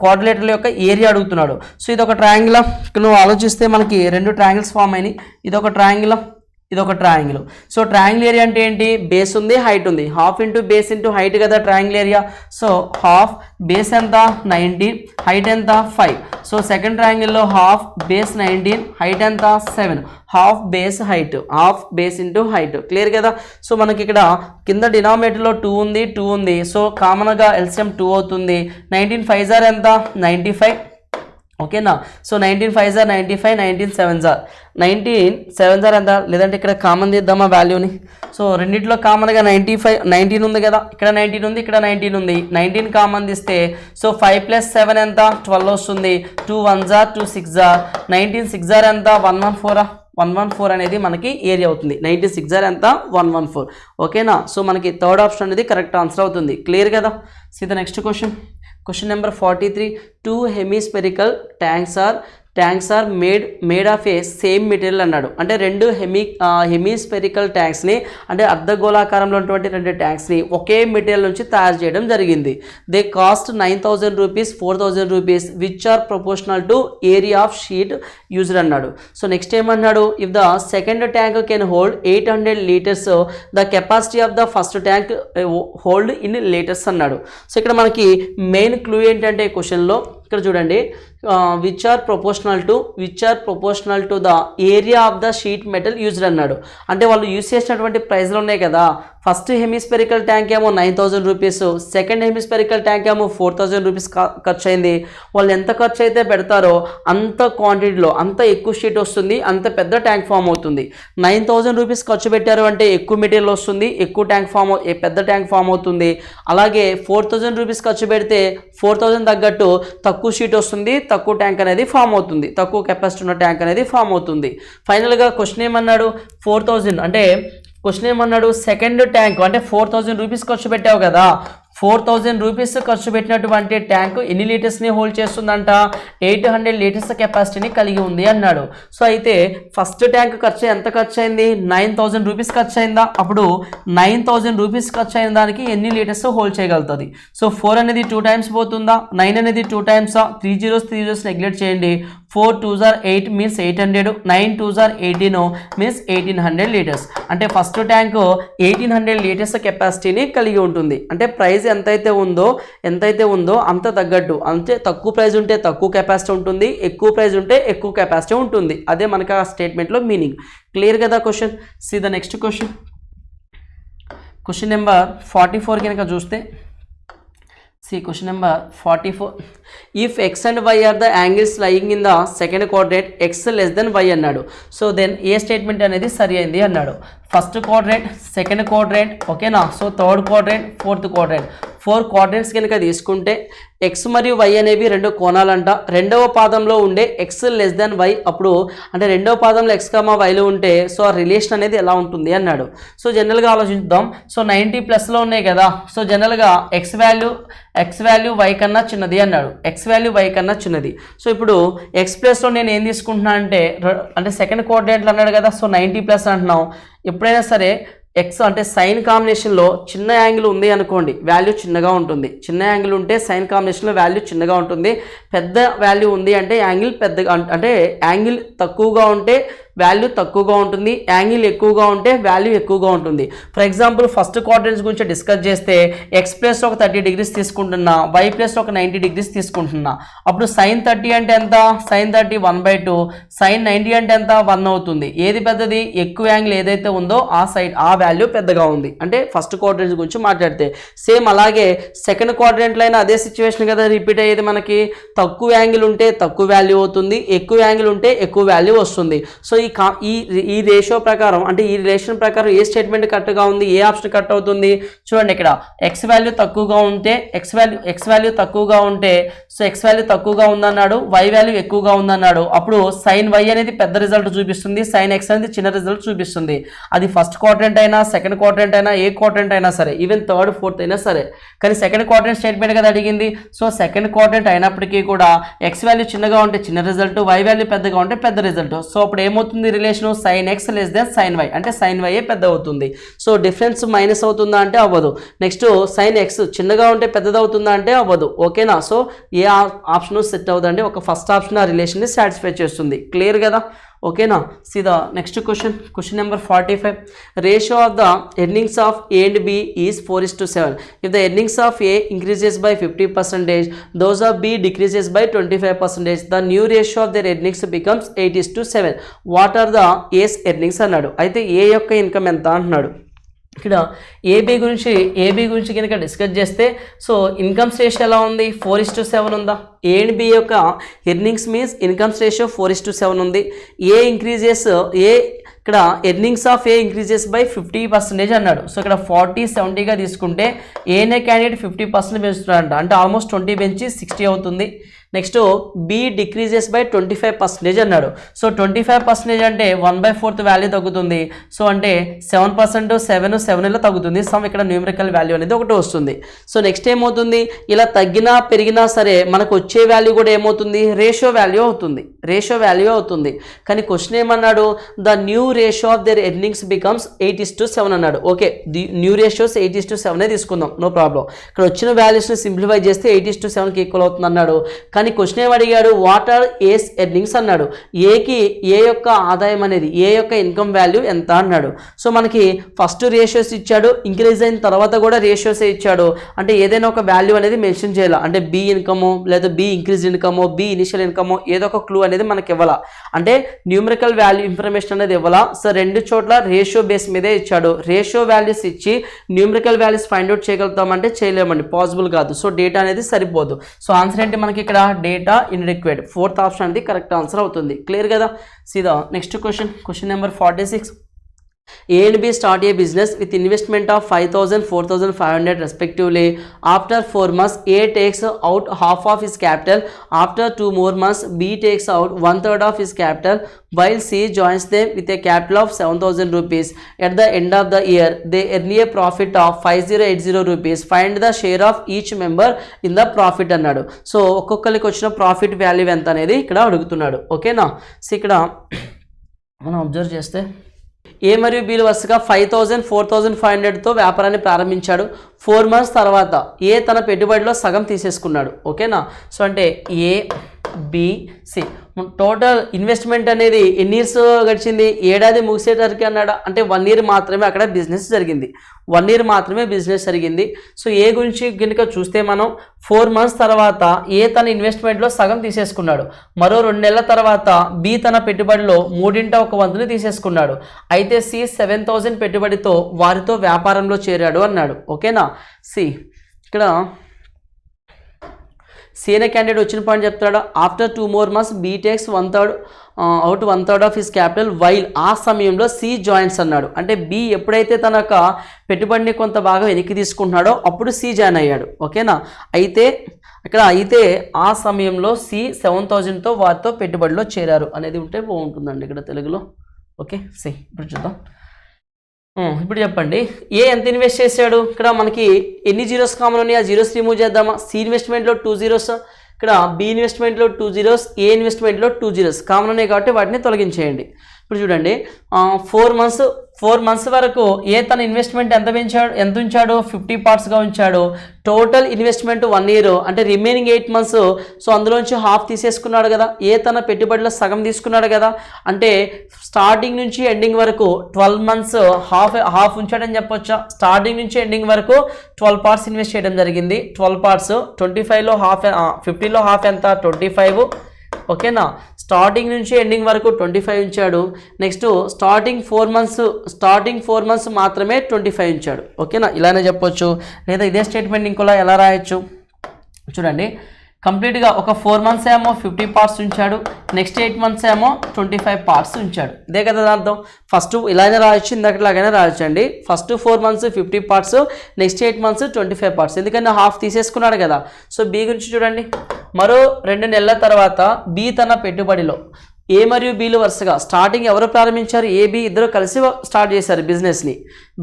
క్వాడ్రిలేటరల్ యొక్క ఏరియా అడుగుతున్నాడు. సో ఇది ఒక ట్రయాంగిల్, నువ్వు ఆలోచిస్తే మనకి 2 ట్రయాంగిల్స్ ఫామ్ అయినాయి. ఇదొక ట్రయాంగిల్, ఇదొక ట్రయాంగిల్. సో ట్రయాంగిల్ ఏరియా అంటే ఏంటి, బేస్ ఉంది, హైట్ ఉంది. Half into base into height కదా triangle area. So half base ఎంత 19, హైట్ ఎంత 5. సో సెకండ్ ట్రయాంగిల్లో హాఫ్ బేస్ 19, హైట్ ఎంత 7. Half base height, half base into height. Clear కదా. సో మనకి ఇక్కడ కింద డినామినేటర్లో 2 ఉంది. సో కామన్గా ఎల్సిఎం 2 అవుతుంది. 19 5 జార్ ఎంత 95. ఓకేనా. సో 19 5 జార్ 95, 19 7 జార్ ఎంత, లేదంటే ఇక్కడ కామన్ తీద్దామా వాల్యూని. సో రెండింటిలో కామన్గా 19 ఉంది కదా, ఇక్కడ 19 ఉంది, ఇక్కడ 19 ఉంది. 19 కామన్ తీస్తే సో 5 + 7 ఎంత 12 వస్తుంది. 2 1 జార్ 2 6 జార్ 19 6 జార్ ఎంత 114 అనేది మనకి ఏరియా అవుతుంది. 96 జార్ ఎంత 114. ఓకేనా. సో మనకి థర్డ్ ఆప్షన్ అనేది కరెక్ట్ ఆన్సర్ అవుతుంది. క్లియర్ కదా. See the next question number 43. 2 hemispherical tanks are tanks are made of a same material అన్నాడు. అంటే రెండు హెమీస్పెరికల్ ట్యాంక్స్ని అంటే అర్ధగోళాకారంలో ఉన్నటువంటి రెండు ట్యాంక్స్ని ఒకే మెటీరియల్ నుంచి తయారు చేయడం జరిగింది. They cost 9,000 rupees 4,000 rupees which are proportional to area of sheet used అన్నాడు. సో నెక్స్ట్ ఏమన్నాడు, if the second tank can hold 800 litres the capacity of the first tank hold in litres అన్నాడు. So ఇక్కడ మనకి main clue ఏంటంటే క్వశ్చన్లో ఇక్కడ చూడండి, which are proportional to the area of the sheet metal used అన్నాడు. అంటే వాళ్ళు యూజ్ చేసినటువంటి ప్రైస్లు ఉన్నాయి కదా, ఫస్ట్ హెమిస్పెరికల్ ట్యాంక్ ఏమో 9,000 రూపీస్, సెకండ్ హెమిస్పెరికల్ ట్యాంక్ ఏమో 4,000 రూపీస్ ఖర్చు అయింది. వాళ్ళు ఎంత ఖర్చు అయితే పెడతారో అంత క్వాంటిటీలో అంత ఎక్కువ షీట్ వస్తుంది, అంత పెద్ద ట్యాంక్ ఫామ్ అవుతుంది. 9,000 రూపీస్ ఖర్చు పెట్టారు అంటే ఎక్కువ మెటీరియల్ వస్తుంది, ఎక్కువ ట్యాంక్ పెద్ద ట్యాంక్ ఫామ్ అవుతుంది. అలాగే 4,000 రూపీస్ ఖర్చు పెడితే 4,000 తగ్గట్టు తక్కువ షీట్ వస్తుంది, తక్కువ ట్యాంక్ అనేది ఫామ్ అవుతుంది, తక్కువ కెపాసిటీ ఉన్న ట్యాంక్ అనేది ఫామ్ అవుతుంది. ఫైనల్గా క్వశ్చన్ ఏమన్నాడు, 4,000 అంటే క్వశ్చన్ ఏమన్నాడు, సెకండ్ ట్యాంక్ అంటే 4,000 రూపీస్ ఖర్చు పెట్టావు కదా, 4,000 రూపీస్ ఖర్చు పెట్టినటువంటి ట్యాంక్ ఎన్ని లీటర్స్ని హోల్డ్ చేస్తుందంట, 800 లీటర్స్ కెపాసిటీని కలిగి ఉంది అన్నాడు. సో అయితే ఫస్ట్ ట్యాంక్ ఖర్చు ఎంత ఖర్చు అయింది, 9,000 రూపీస్ ఖర్చు అయిందా, అప్పుడు 9,000 రూపీస్ ఖర్చు అయిన దానికి ఎన్ని లీటర్స్ హోల్డ్ చేయగలుగుతుంది. సో 4 అనేది 2 టైమ్స్ పోతుందా, 9 అనేది 2 టైమ్సా, 3 zeros నెగ్లెక్ట్ చేయండి. 4 2s are 8 means 800, 9 2s are 18 means 1800 litres. అంటే ఫస్ట్ ట్యాంక్ 1800 లీటర్స్ కెపాసిటీని కలిగి ఉంటుంది. అంటే ప్రైస్ ఎంతైతే ఉందో అంత తగ్గట్టు, అంటే తక్కువ ప్రైస్ ఉంటే తక్కువ కెపాసిటీ ఉంటుంది, ఎక్కువ ప్రైస్ ఉంటే ఎక్కువ కెపాసిటీ ఉంటుంది. అదే మనకు ఆ స్టేట్మెంట్లో మీనింగ్. క్లియర్ కదా question. See the next question, question number 44 కనుక చూస్తే, question number 44. If x and y are the angles lying in the second quadrant, x less than y అన్నాడు. సో దెన్ ఏ స్టేట్మెంట్ అనేది సరి అయింది అన్నాడు. ఫస్ట్ క్వాడ్రెంట్, సెకండ్ క్వాడ్రెంట్, ఓకేనా. So third quadrant, fourth quadrant, 4 quadrants కనుక తీసుకుంటే X మరియు why అనేవి రెండు కోణాలంట. రెండవ పాదంలో ఉండే ఎక్స్ లెస్ దెన్ వై, అప్పుడు అంటే రెండవ పాదంలో ఎక్స్ కామా వైలో ఉంటే సో ఆ రిలేషన్ అనేది ఎలా ఉంటుంది అన్నాడు. సో జనరల్గా ఆలోచిద్దాం. సో 90+లో ఉన్నాయి కదా, సో జనరల్గా ఎక్స్ వాల్యూ వై కన్నా చిన్నది అన్నాడు, ఎక్స్ వాల్యూ వై కన్నా చిన్నది. సో ఇప్పుడు ఎక్స్ ప్లస్లో నేను ఏం తీసుకుంటున్నా అంటే సెకండ్ క్వాడ్రెంట్లో అన్నాడు కదా, సో 90+ అంటున్నాం. ఎప్పుడైనా సరే ఎక్స్ అంటే సైన్ కాంబినేషన్లో చిన్న యాంగిల్ ఉంది అనుకోండి, వాల్యూ చిన్నగా ఉంటుంది. చిన్న యాంగిల్ ఉంటే సైన్ కాంబినేషన్లో వాల్యూ చిన్నగా ఉంటుంది. పెద్ద వాల్యూ ఉంది అంటే యాంగిల్ పెద్దగా, అంటే యాంగిల్ తక్కువగా ఉంటే వాల్యూ తక్కువగా ఉంటుంది, యాంగిల్ ఎక్కువగా ఉంటే వాల్యూ ఎక్కువగా ఉంటుంది. ఫర్ ఎగ్జాంపుల్ ఫస్ట్ క్వాడ్రెంట్స్ గురించి డిస్కస్ చేస్తే ఎక్స్ ప్లస్ ఒక 30 degrees తీసుకుంటున్నా, వై ప్లస్ ఒక 90 degrees తీసుకుంటున్నా. అప్పుడు సైన్ 30 అంటే ఎంత, సైన్ 30 1/2, సైన్ 90 అంటే ఎంత 1 అవుతుంది. ఏది పెద్దది, ఎక్కువ యాంగిల్ ఏదైతే ఉందో ఆ వాల్యూ పెద్దగా ఉంది. అంటే ఫస్ట్ క్వాడ్రెంట్స్ గురించి మాట్లాడితే సేమ్ అలాగే సెకండ్ క్వాడ్రెంట్లో అయినా అదే సిచ్యువేషన్ కదా రిపీట్ అయ్యేది. మనకి తక్కువ యాంగిల్ ఉంటే తక్కువ వాల్యూ అవుతుంది, ఎక్కువ యాంగిల్ ఉంటే ఎక్కువ వాల్యూ వస్తుంది. సో ఈ రేషియో ప్రకారం అంటే ఈ రిలేషన్ ప్రకారం ఏ స్టేట్మెంట్ కరెక్ట్గా ఉంది, ఏ ఆప్షన్ కరెక్ట్ అవుతుంది చూడండి. ఇక్కడ ఎక్స్ వాల్యూ తక్కువగా ఉంటే ఎక్స్ వాల్యూ తక్కువగా ఉంటే సో ఎక్స్ వాల్యూ తక్కువగా ఉందన్నాడు, వై వాల్యూ ఎక్కువగా ఉందన్నాడు. అప్పుడు సైన్ వై అనేది పెద్ద రిజల్ట్ చూపిస్తుంది, సైన్ ఎక్స్ అనేది చిన్న రిజల్ట్ చూపిస్తుంది. అది ఫస్ట్ క్వాడ్రెంట్ అయినా సెకండ్ క్వాడ్రెంట్ అయినా ఏ క్వాడ్రెంట్ అయినా సరే, ఈవెన్ థర్డ్ ఫోర్త్ అయినా సరే. కానీ సెకండ్ క్వాడ్రెంట్ స్టేట్మెంట్ కదా అడిగింది. సో సెకండ్ క్వాడ్రెంట్ అయినప్పటికీ కూడా ఎక్స్ వాల్యూ చిన్నగా ఉంటే చిన్న రిజల్ట్, వై వాల్యూ పెద్దగా ఉంటే పెద్ద రిజల్ట్. సో అప్పుడు ఏమవుతుంది relation, sine X less than sine Y, అంటే సైన్ వై పెద్ద అవుతుంది. సో డిఫరెన్స్ మైనస్ అవుతుందా అంటే అవ్వదు. నెక్స్ట్ సైన్ ఎక్స్ చిన్నగా ఉంటే పెద్దది అవుతుందా అంటే అవ్వదు. ఓకేనా. సో ఏ ఆప్షన్ సెట్ అవుతుందండి, ఒక ఫస్ట్ ఆప్షన్ ఆ రిలేషన్ని సాటిస్ఫై చేస్తుంది. క్లియర్ కదా. ఓకేనా. See the next question number 45. Ratio of the earnings of A and B is 4:7. If the earnings of A increases by 50%, those of B decreases by 25%, the new ratio of their earnings becomes 8:7. What are the A's earnings అన్నాడు. అయితే A యొక్క income ఎంత అంటున్నాడు. ఇక్కడ AB గురించి కనుక discuss చేస్తే so incomes ratio ఎలా ఉంది, 4:7 ఉందా. ఏ అండ్ బి యొక్క ఎర్నింగ్స్ మీన్స్ ఇన్కమ్స్ రేషియో 4:7 ఉంది. ఇక్కడ earnings of A increases by 50% అన్నాడు. సో ఇక్కడ 40-70గా తీసుకుంటే ఏనే క్యాండిడేట్ 50% పెంచుతున్నాడంట, అంటే ఆల్మోస్ట్ 20 పెంచి 60 అవుతుంది. నెక్స్ట్ బి డిక్రీజెస్ బై 25% అన్నాడు. సో 25% అంటే 1/4 వాల్యూ తగ్గుతుంది. సో అంటే 7%, 7 తగ్గుతుంది. సమ్ ఇక్కడ న్యూమరికల్ వాల్యూ అనేది ఒకటి వస్తుంది. సో నెక్స్ట్ ఏమవుతుంది, ఇలా తగ్గినా పెరిగినా సరే మనకు వచ్చే వాల్యూ కూడా ఏమవుతుంది, రేషియో వాల్యూ అవుతుంది. కానీ క్వశ్చన్ ఏమన్నాడు, the new ratio of their earnings becomes 8:7 అన్నాడు. ఓకే, ది న్యూ రేషియోస్ 8:7 తీసుకుందాం, నో ప్రాబ్లం. ఇక్కడ వచ్చిన వాల్యూస్ని సింప్లిఫై చేస్తే 8:7కి ఈక్వల్ అవుతుంది అన్నాడు. కానీ క్వశ్చన్ ఏం అడిగాడు, వాట్ ఆర్ ఏస్ ఎర్నింగ్స్ అన్నాడు. ఏ యొక్క ఆదాయం అనేది, ఏ యొక్క ఇన్కమ్ వాల్యూ ఎంత అన్నాడు. సో మనకి ఫస్ట్ రేషియోస్ ఇచ్చాడు, ఇంక్రీజ్ అయిన తర్వాత కూడా రేషియోసే ఇచ్చాడు. అంటే ఏదైనా ఒక వాల్యూ అనేది మెన్షన్ చేయాలి. అంటే బి ఇన్కమో లేదా బి ఇంక్రీజ్ ఇన్కమో బి ఇనిషియల్ ఇన్కమో ఏదో ఒక క్లూ అనేది మనకి ఇవ్వాలా. అంటే న్యూమరికల్ వాల్యూ ఇన్ఫర్మేషన్ అనేది ఇవ్వాలా. సో రెండు చోట్ల రేషియో బేస్ మీదే ఇచ్చాడు. రేషియో వాల్యూస్ ఇచ్చి న్యూమరికల్ వాల్యూస్ ఫైండ్ అవుట్ చేయగలుగుతామంటే చేయలేమండి, పాసిబుల్ కాదు. సో డేటా అనేది సరిపోదు. సో ఆన్సర్ ఏంటి మనకి ఇక్కడ, డేటా ఇన్అడిక్వేట్. 4th ఆప్షన్ అనేది కరెక్ట్ ఆన్సర్ అవుతుంది. క్లియర్ కదా. సీదా next question number 46. A and B start a business with investment of 5,000, 4,500 respectively. After 4 months, A takes out half of his capital. After 2 more months, B takes out 1/3 of his capital, while C joins them with a capital of 7,000 rupees. At the end of the year, they earn a profit of 5,080 rupees. Find the share of each member in the profit అన్నాడు. So ఒక్కొక్కరికి వచ్చిన profit value ఎంత అనేది ఇక్కడ అడుగుతున్నాడు. ఓకేనా. So ఇక్కడ మనం అబ్జర్వ్ చేస్తే ఏ మరియు బీలు వరుసగా 5,000, 4,500తో వ్యాపారాన్ని ప్రారంభించాడు. 4 months తర్వాత ఏ తన పెట్టుబడిలో సగం తీసేసుకున్నాడు. ఓకేనా. సో అంటే A B C total investment అనేది ఎన్ని ఇయర్స్ గడిచింది, ఏడాది ముగిసేటరికి అన్నాడు. అంటే 1 year మాత్రమే అక్కడ బిజినెస్ జరిగింది. 1 year మాత్రమే బిజినెస్ జరిగింది. సో ఏ గురించి కనుక చూస్తే మనం 4 months తర్వాత ఏ తన ఇన్వెస్ట్మెంట్లో సగం తీసేసుకున్నాడు. మరో 2 నెలల తర్వాత బి తన పెట్టుబడిలో 3/1 తీసేసుకున్నాడు. అయితే సి 7,000 పెట్టుబడితో వారితో వ్యాపారంలో చేరాడు అన్నాడు. ఓకేనా. సి ఇక్కడ సి అనే క్యాండిడేట్ వచ్చిన పాయింట్ చెప్తాడు. After 2 more months B takes 1/3 of his capital while. ఆ సమయంలో సి జాయిన్స్ అన్నాడు. అంటే బి ఎప్పుడైతే తన యొక్క పెట్టుబడిని కొంత బాగా వెనక్కి తీసుకుంటున్నాడో అప్పుడు సి జాయిన్ అయ్యాడు. ఓకేనా. అయితే ఆ సమయంలో సి 7,000తో వారితో పెట్టుబడిలో చేరారు అనేది ఉంటే బాగుంటుందండి ఇక్కడ తెలుగులో. ఓకే. సి ఇప్పుడు చూద్దాం. ఇప్పుడు చెప్పండి, ఏ ఎంత ఇన్వెస్ట్ చేశాడు. ఇక్కడ మనకి ఎన్ని జీరోస్ కామన్ ఉన్నాయి, ఆ జీరోస్ రిమూవ్ చేద్దామా. సి ఇన్వెస్ట్మెంట్లో 2 zeros, ఇక్కడ బి ఇన్వెస్ట్మెంట్లో 2 zeros, ఏ ఇన్వెస్ట్మెంట్లో 2 zeros కామన్ ఉన్నాయి కాబట్టి వాటిని తొలగించేయండి. ఇప్పుడు చూడండి 4 months వరకు ఏ తన ఇన్వెస్ట్మెంట్ ఎంత ఉంచాడు, 50 partsగా ఉంచాడు. టోటల్ ఇన్వెస్ట్మెంట్ 1 year, అంటే రిమైనింగ్ 8 months. సో అందులోంచి హాఫ్ తీసేసుకున్నాడు కదా, ఏ తన పెట్టుబడిలో సగం తీసుకున్నాడు కదా. అంటే స్టార్టింగ్ నుంచి ఎండింగ్ వరకు 12 months హాఫ్ ఉంచాడని చెప్పొచ్చా. స్టార్టింగ్ నుంచి ఎండింగ్ వరకు 12 parts ఇన్వెస్ట్ చేయడం జరిగింది. 12 parts 25లో హాఫ్, 50లో హాఫ్ ఎంత, 25. ఓకేనా. స్టార్టింగ్ నుంచి ఎండింగ్ వరకు 25 ఉంచాడు. నెక్స్ట్ స్టార్టింగ్ 4 months మాత్రమే 25 ఉంచాడు. ఓకేనా. ఇలానే చెప్పొచ్చు. లేదా ఇదే స్టేట్మెంట్ ఇంకోలా ఎలా రాయొచ్చు చూడండి. కంప్లీట్గా ఒక 4 months ఏమో 50 parts ఉంచాడు, నెక్స్ట్ 8 months ఏమో 25 parts ఉంచాడు. ఇదే కదా అర్థం. ఫస్ట్ ఇలానే రాయొచ్చు, ఇందాకలాగానే రాయొచ్చు అండి. First 4 months 50 parts, next 8 months 25 parts. ఎందుకంటే హాఫ్ తీసేసుకున్నాడు కదా. సో బి గురించి చూడండి. మరో 2 నెలల తర్వాత బి తన పెట్టుబడిలో ఏ మరియు బీలు వరుసగా స్టార్టింగ్ ఎవరు ప్రారంభించారు, ఏ బి ఇద్దరు కలిసి స్టార్ట్ చేశారు బిజినెస్ని.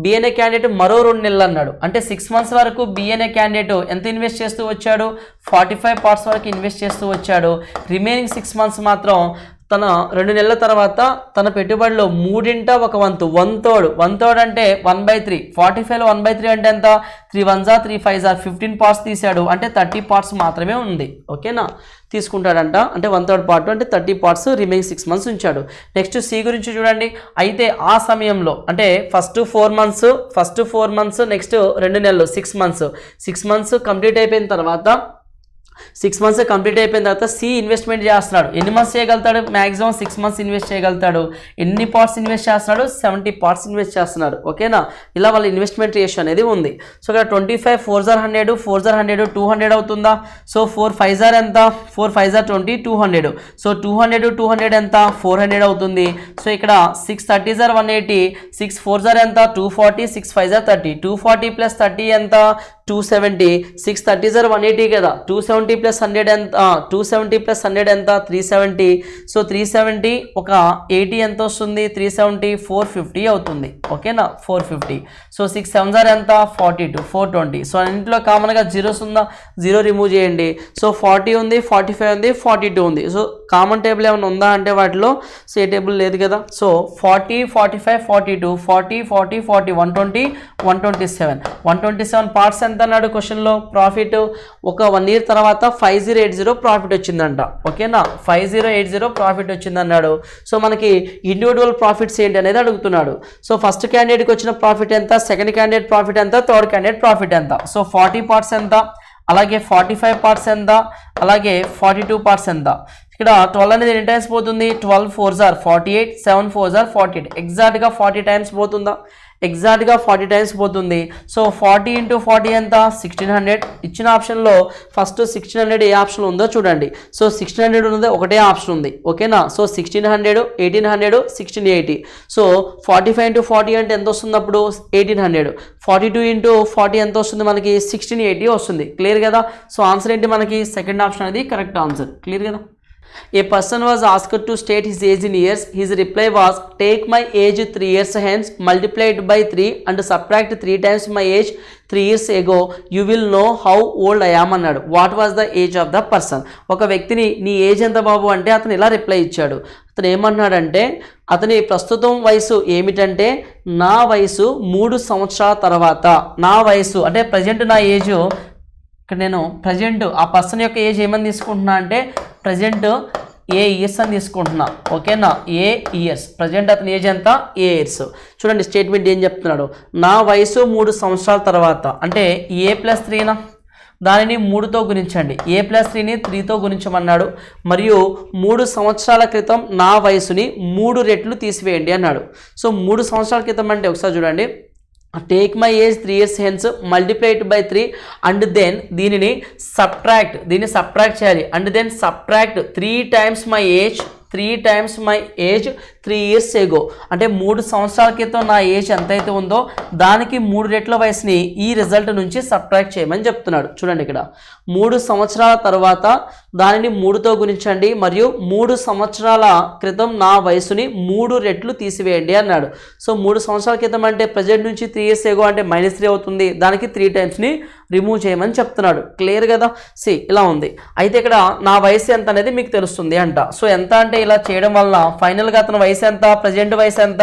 బి అనే క్యాండిడేట్ మరో 2 నెలలు అన్నాడు. అంటే 6 months వరకు బి అనే క్యాండిడేట్ ఎంత ఇన్వెస్ట్ చేస్తూ వచ్చాడు, 45 parts వరకు ఇన్వెస్ట్ చేస్తూ వచ్చాడు. రిమైనింగ్ 6 months మాత్రం తన 2 నెలల తర్వాత తన పెట్టుబడిలో 3/1 1/3 అంటే 1/3. 45లో 1/3 అంటే ఎంత, 3 1s 3 5s 15 parts తీశాడు. అంటే 30 parts మాత్రమే ఉంది. ఓకేనా. తీసుకుంటాడంట. అంటే 1/3 part అంటే 30 parts రిమైనింగ్ 6 months ఉంచాడు. నెక్స్ట్ సి గురించి చూడండి. అయితే ఆ సమయంలో అంటే ఫస్ట్ 4 months నెక్స్ట్ 2 నెలలు 6 months కంప్లీట్ అయిపోయిన తర్వాత 6 months కంప్లీట్ అయిపోయిన తర్వాత సి ఇన్వెస్ట్మెంట్ చేస్తున్నాడు. ఎన్ని మంత్స్ చేయగలుగుతాడు, మ్యాక్సిమం 6 months ఇన్వెస్ట్ చేయగలుగుతాడు. ఎన్ని పార్ట్స్ ఇన్వెస్ట్ చేస్తున్నాడు, 70 parts ఇన్వెస్ట్ చేస్తున్నాడు. ఓకేనా. ఇలా వాళ్ళ ఇన్వెస్ట్మెంట్ రేషియో అనేది ఉంది. సో ఇక్కడ 25 4s 100, 4s 100 200 అవుతుందా. సో 4 5s ఎంత, 4 5s 20 200. సో 200 ఎంత, 400 అవుతుంది. సో ఇక్కడ 6 30s 180, 6 4s ఎంత, 240, 6 5s 30. 240 + 30 ఎంత, 270, 630 సార్ 180 కదా, 270 ప్లస్ 100 ఎంత, 270 ప్లస్ 100 ఎంత 370. సో 370 ఒక 80 ఎంత వస్తుంది, 370 450 అవుతుంది. ఓకేనా 450. సో 6 7 సార్ ఎంత 42, 420. సో అన్నింటిలో కామన్గా జీరోస్ ఉందా, జీరో రిమూవ్ చేయండి. సో 40 ఉంది, 45 ఉంది, 42 ఉంది. సో కామన్ టేబుల్ ఏమైనా ఉందా అంటే వాటిలో సో ఏ టేబుల్ లేదు కదా. సో 40 45 42 40 40 40 120 127 127 పార్ట్స్ ఎంత అన్నాడు క్వశ్చన్లో. ప్రాఫిట్ ఒక 1 year తర్వాత 5080 ప్రాఫిట్ వచ్చిందంట. ఓకేనా 5080 ప్రాఫిట్ వచ్చింది అన్నాడు. సో మనకి ఇండివిజువల్ ప్రాఫిట్స్ ఏంటి అనేది అడుగుతున్నాడు. సో ఫస్ట్ క్యాండిడేట్కి వచ్చిన ప్రాఫిట్ ఎంత, సెకండ్ క్యాండిడేట్ ప్రాఫిట్ ఎంత, థర్డ్ క్యాండిడేట్ ప్రాఫిట్ ఎంత. సో 40 పార్ట్స్ ఎంత, అలాగే 45 పార్ట్స్ ఎంత, అలాగే 42 పార్ట్స్ ఎంత. ఇక్కడ 12 అనేది ఎన్ని టైమ్స్ పోతుంది, 12 4s are 48, 7 4s are 48. ఎగ్జాక్ట్గా 40 టైమ్స్ పోతుందా, ఎగ్జాక్ట్గా 40 టైమ్స్ పోతుంది. సో 40 × 40 ఎంత 1600. ఇచ్చిన ఆప్షన్లో ఫస్ట్ 1600 ఏ ఆప్షన్ ఉందో చూడండి. సో 1600 ఉన్నది ఒకటే ఆప్షన్ ఉంది. ఓకేనా సో 1600 1800 1680. సో 45 × 40 అంటే ఎంత వస్తుంది అప్పుడు 1800. 42 × 40 ఎంత వస్తుంది మనకి 1680 వస్తుంది. క్లియర్ కదా. సో ఆన్సర్ ఏంటి మనకి సెకండ్ ఆప్షన్ అనేది కరెక్ట్ ఆన్సర్. క్లియర్ కదా. A person was asked to state his age in years. His reply was, take my age 3 years hence, multiply it by 3 and subtract 3 times my age 3 years ago. You will know how old I am అన్నాడు. What was the age of the person. ఒక వ్యక్తిని నీ age ఎంత బాబు అంటే అతను ఇలా reply ఇచ్చాడు. అతను ఏమన్నాడంటే అతని ప్రస్తుతం వయసు ఏమిటంటే నా వయసు 3 సంవత్సరాల తర్వాత. నా వయసు అంటే ప్రజెంట్ నా ఏజ్, ఇక్కడ నేను ప్రజెంట్ ఆ పర్సన్ యొక్క ఏజ్ ఏమని తీసుకుంటున్నా అంటే ప్రజెంట్ ఏ ఇయర్స్ అని తీసుకుంటున్నా. ఓకేనా ఏ ఇయర్స్, ప్రజెంట్ అతని ఏజ్ ఎంత ఏ ఇయర్స్. చూడండి స్టేట్మెంట్ ఏం చెప్తున్నాడు, నా వయసు 3 సంవత్సరాల తర్వాత అంటే ఏ ప్లస్ 3నా, దానిని 3తో గుణించండి. ఏ ప్లస్ 3ని 3తో గుణించమన్నాడు. మరియు 3 సంవత్సరాల క్రితం నా వయసుని 3 రెట్లు తీసివేయండి అన్నాడు. సో 3 సంవత్సరాల క్రితం అంటే ఒకసారి చూడండి, take my age 3 years hence, multiply it by 3 and then దీనిని సబ్ట్రాక్ట్ చేయాలి. And then subtract 3 times my age 3 years ago. అంటే 3 సంవత్సరాల క్రితం నా ఏజ్ ఎంతైతే ఉందో దానికి 3 రెట్ల వయసుని ఈ రిజల్ట్ నుంచి సబ్ట్రాక్ట్ చేయమని చెప్తున్నాడు. చూడండి ఇక్కడ 3 సంవత్సరాల తర్వాత దానిని 3తో గుణించండి మరియు 3 సంవత్సరాల క్రితం నా వయసుని 3 రెట్లు తీసివేయండి అన్నాడు. సో 3 సంవత్సరాల క్రితం అంటే ప్రజెంట్ నుంచి 3 years ago అంటే -3 అవుతుంది. దానికి 3 టైమ్స్ని రిమూవ్ చేయమని చెప్తున్నాడు. క్లియర్ కదా. సి ఇలా ఉంది. అయితే ఇక్కడ నా వయసు ఎంత అనేది మీకు తెలుస్తుంది అంట. సో ఎంత అంటే ఇలా చేయడం వల్ల ఫైనల్గా అతని వయసు ఎంత, ప్రజెంట్ వయసు ఎంత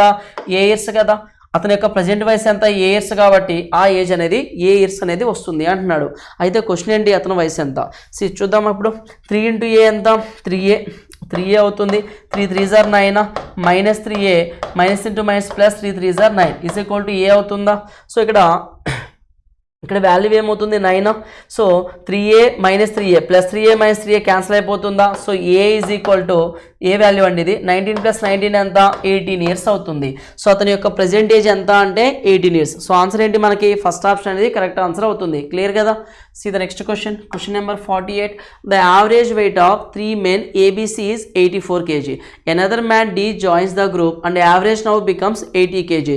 ఏ ఇయర్స్ కదా, అతని యొక్క ప్రజెంట్ వయసు ఎంత ఏ ఇయర్స్ కాబట్టి ఆ ఏజ్ అనేది ఏ ఇయర్స్ అనేది వస్తుంది అంటున్నాడు. అయితే క్వశ్చన్ ఏంటి, అతని వయసు ఎంత. సి చూద్దాం ఇప్పుడు. 3 × A ఎంత 3A అవుతుంది. 3 3s are 9 -3A minus into minus plus 3 3s are 9 is equal to A అవుతుందా. సో ఇక్కడ వాల్యూ ఏమవుతుంది 9. So 3A - 3A plus 3A - 3A cancel అయిపోతుందా. So A is equal to ఏ వాల్యూ అండి ఇది 19 + 19 ఎంత 18 years అవుతుంది. సో అతని యొక్క ప్రెజెంట్ ఏజ్ ఎంత అంటే 18 years. సో ఆన్సర్ ఏంటి మనకి ఫస్ట్ ఆప్షన్ అనేది కరెక్ట్ ఆన్సర్ అవుతుంది. క్లియర్ కదా. See the next question number 48. The average weight of 3 men ABC is 84 kg. Another man D joins the group and average now becomes 80 kg.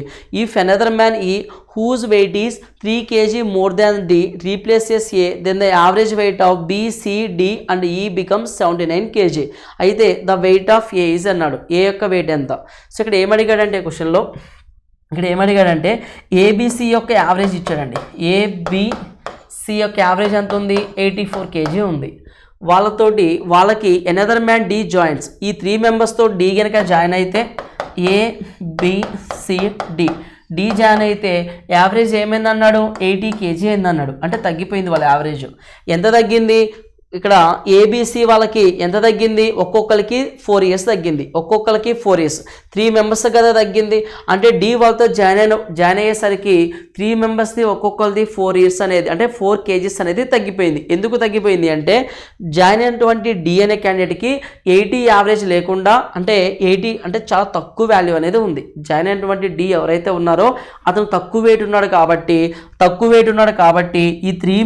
If another man E whose weight is 3 kg more than D replaces A, then the average weight of B, C, D and E becomes 79 kg. అయితే the weight of A is అన్నాడు. ఏ యొక్క wait ఎంత. So ఇక్కడ ఏమడిగాడంటే క్వశ్చన్లో ABC యొక్క average ఇచ్చాడండి. ABC యొక్క average ఎంత ఉంది 84 kg ఉంది. వాళ్ళకి ఎనదర్ మ్యాన్ డి జాయిన్స్. ఈ 3 మెంబర్స్తో డి కనుక జాయిన్ అయితే డి జాయిన్ అయితే యావరేజ్ ఏమైంది అన్నాడు 80 kg అయింది అన్నాడు. అంటే తగ్గిపోయింది వాళ్ళ యావరేజ్. ఎంత తగ్గింది ఇక్కడ ఏబిసి వాళ్ళకి ఎంత తగ్గింది, ఒక్కొక్కరికి 4 years తగ్గింది, ఒక్కొక్కరికి 4 years. 3 members కదా తగ్గింది. అంటే డి వాళ్ళతో జాయిన్ అయ్యేసరికి 3 members ఒక్కొక్కరిది 4 years అనేది అంటే 4 kgs అనేది తగ్గిపోయింది. ఎందుకు తగ్గిపోయింది అంటే జాయిన్ అయినటువంటి డి అనే క్యాండిడేట్కి 80 యావరేజ్ లేకుండా అంటే 80 అంటే చాలా తక్కువ వాల్యూ అనేది ఉంది. జాయిన్ అయినటువంటి డి ఎవరైతే ఉన్నారో అతను తక్కువ వెయిట్ ఉన్నాడు కాబట్టి తక్కువ వెయిట్ ఉన్నాడు కాబట్టి ఈ త్రీ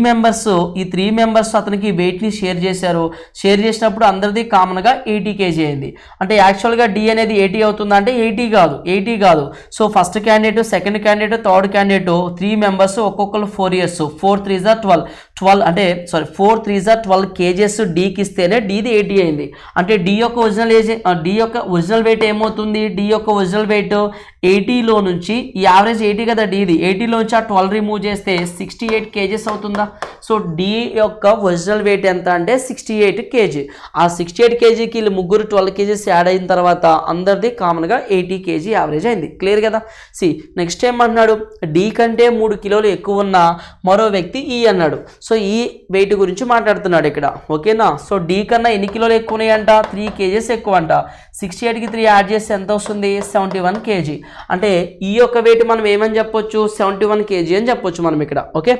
మెంబర్స్ అతనికి వెయిట్ని షేర్ చేశారు. షేర్ చేసినప్పుడు అందరిది కామన్గా 80 kg అయింది. అంటే యాక్చువల్గా డి అనేది 80 అవుతుందా అంటే 80 కాదు. So first candidate, second candidate, third candidate 3 members ఒక్కొక్కరు 4 years, 4 3s are 12 అంటే 4 3s are 12 kgs డీకి ఇస్తేనే డీది 80 అయింది. అంటే డి యొక్క ఒరిజినల్ వెయిట్ ఏమవుతుంది? డి యొక్క ఒరిజినల్ వెయిట్ 80లో నుంచి ఈ యావరేజ్ 80 కదా డీది, 80లో నుంచి ఆ 12 రిమూవ్ చేస్తే 68 kgs అవుతుందా? సో డి యొక్క ఒరిజినల్ వెయిట్ ఎంత అంటే 68 kg. ఆ 68 kgకి వీళ్ళు ముగ్గురు 12 kgs యాడ్ అయిన తర్వాత అందరిది కామన్గా 80 kg యావరేజ్ అయింది. క్లియర్ కదా? నెక్స్ట్ ఏమన్నాడు? డి కంటే 3 కిలోలు ఎక్కువ ఉన్న మరో వ్యక్తి ఈ అన్నాడు. సో ఈ వెయిట్ గురించి మాట్లాడుతున్నాడు ఇక్కడ. ఓకేనా? సో డి కన్నా ఎన్ని కిలోలు ఎక్కువ ఉన్నాయంట? 3 kgs ఎక్కువ అంట. 68కి 3 యాడ్ చేస్తే ఎంత వస్తుంది? 71 kg. అంటే ఈ యొక్క వెయిట్ మనం ఏమని చెప్పొచ్చు? 71 kg అని చెప్పొచ్చు మనం ఇక్కడ. ఓకే,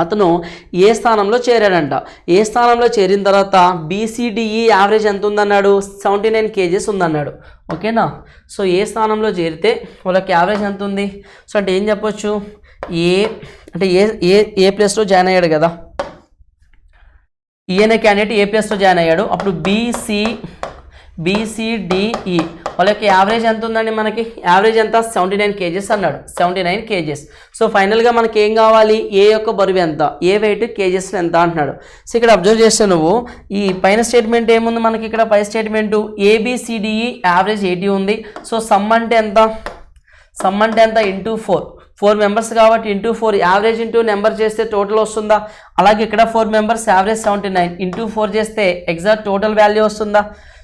అతను ఏ స్థానంలో చేరాడంట. ఏ స్థానంలో చేరిన తర్వాత బీసీడీఈ యావరేజ్ ఎంత ఉందన్నాడు? 79 kgs ఉందన్నాడు. ఓకేనా? సో ఏ స్థానంలో చేరితే వాళ్ళకి యావరేజ్ ఎంత ఉంది? సో అంటే ఏం చెప్పొచ్చు? ఏ ప్లేస్లో జాయిన్ అయ్యాడు కదా, ఈయన క్యాండిడేట్ ఏ ప్లేస్లో జాయిన్ అయ్యాడు. అప్పుడు బీసీడీఈ వాళ్ళ యొక్క యావరేజ్ ఎంత ఉందండి? మనకి యావరేజ్ ఎంత? 79 kgs అన్నాడు. 79 kgs. సో ఫైనల్గా మనకి ఏం కావాలి? ఏ యొక్క బరువు ఎంత, ఏ వెయిట్ కేజెస్ ఎంత అంటున్నాడు. సో ఇక్కడ అబ్జర్వ్ చేస్తే నువ్వు ఈ పైన స్టేట్మెంట్ ఏముంది మనకి? ఇక్కడ పై స్టేట్మెంట్ ఏబిసిడిఈ యావరేజ్ 80 ఉంది. సో సమ్ అంటే ఎంత? ఇంటూ 4 మెంబర్స్ కాబట్టి ఇంటూ 4 యావరేజ్ ఇంటూ నెంబర్ చేస్తే టోటల్ వస్తుందా? అలాగే ఇక్కడ 4 మెంబర్స్ యావరేజ్ 79 ఇంటూ 4 చేస్తే ఎగ్జాక్ట్ టోటల్ వాల్యూ వస్తుందా?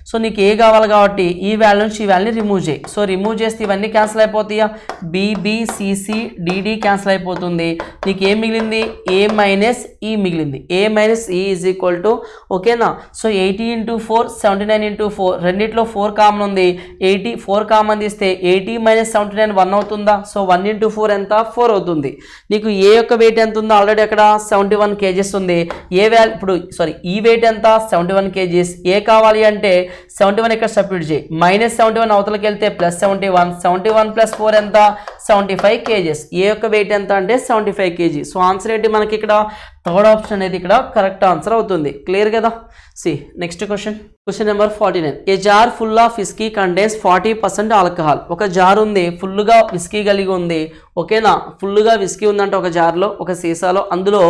సో నీకు ఏ కావాలి కాబట్టి ఈ వాల్యూ నుంచి ఈ వాల్యూని రిమూవ్ చేయి. సో రిమూవ్ చేస్తే ఇవన్నీ క్యాన్సిల్ అయిపోతాయా? బీబీసీసీ డిడి క్యాన్సిల్ అయిపోతుంది. నీకు ఏం మిగిలింది? ఏ మైనస్ ఈ మిగిలింది. ఏ మైనస్ ఈ ఈజ్ ఈక్వల్ టు, ఓకేనా? సో 80 ఇంటూ 4, 79 ఇంటూ 4, రెండిట్లో 4 కామన్ ఉంది. 4 కామన్ తీస్తే 80 మైనస్ 79 1 అవుతుందా? సో 1 ఇంటూ 4 ఎంత? 4 అవుతుంది. నీకు ఏ యొక్క వెయిట్ ఎంత ఉందో ఆల్రెడీ అక్కడ 71 kgs ఉంది. ఈ వెయిట్ ఎంత? 71 kgs. ఏ కావాలి అంటే 71 ఇక్కడ సబ్స్టిట్యూట్ చేయి. -71 అవతలకి వెళ్తే +71, 71 + 4 ఎంత? 75 kgs. ఏ యొక్క వెయిట్ ఎంత అంటే 75 kg. సో ఆన్సర్ ఏంటి మనకి ఇక్కడ? థర్డ్ ఆప్షన్ అనేది ఇక్కడ కరెక్ట్ ఆన్సర్ అవుతుంది. క్లియర్ కదా? Next question number 49. A jar full of whisky contains 40% alcohol. ఒక జార్ ఉంది, ఫుల్గా విస్కీ కలిగి ఉంది. ఓకేనా? ఫుల్గా విస్కీ ఉందంటే ఒక జార్లో, ఒక సీసాలో, అందులో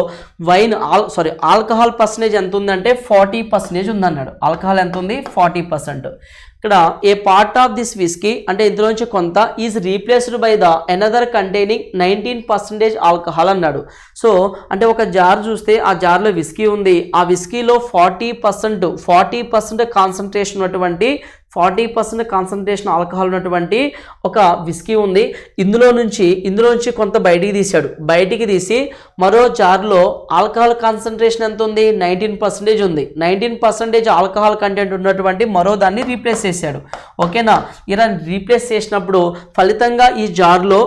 ఆల్కహాల్ పర్సంటేజ్ ఎంత ఉందంటే 40% ఉందన్నాడు. ఆల్కహాల్ ఎంత ఉంది? 40%. ఇక్కడ ఏ పార్ట్ ఆఫ్ దిస్ విస్కీ అంటే ఇందులోంచి కొంత is replaced by the another containing 19% alcohol అన్నాడు. సో అంటే ఒక జార్ చూస్తే ఆ జార్లో విస్కీ ఉంది. ఆ విస్కీలో 40% కాన్సన్ట్రేషన్ ఉన్నటువంటి 40% కాన్సన్ట్రేషన్ ఆల్కహాల్ ఉన్నటువంటి ఒక విస్కీ ఉంది. ఇందులో నుంచి కొంత బయటికి తీసి మరో జార్లో ఆల్కహాల్ కాన్సన్ట్రేషన్ ఎంత ఉంది? 19% ఉంది. 19% ఆల్కహాల్ కంటెంట్ ఉన్నటువంటి మరో దాన్ని రీప్లేస్ చేశాడు. ఓకేనా? ఇలా రీప్లేస్ చేసినప్పుడు ఫలితంగా ఈ జార్లో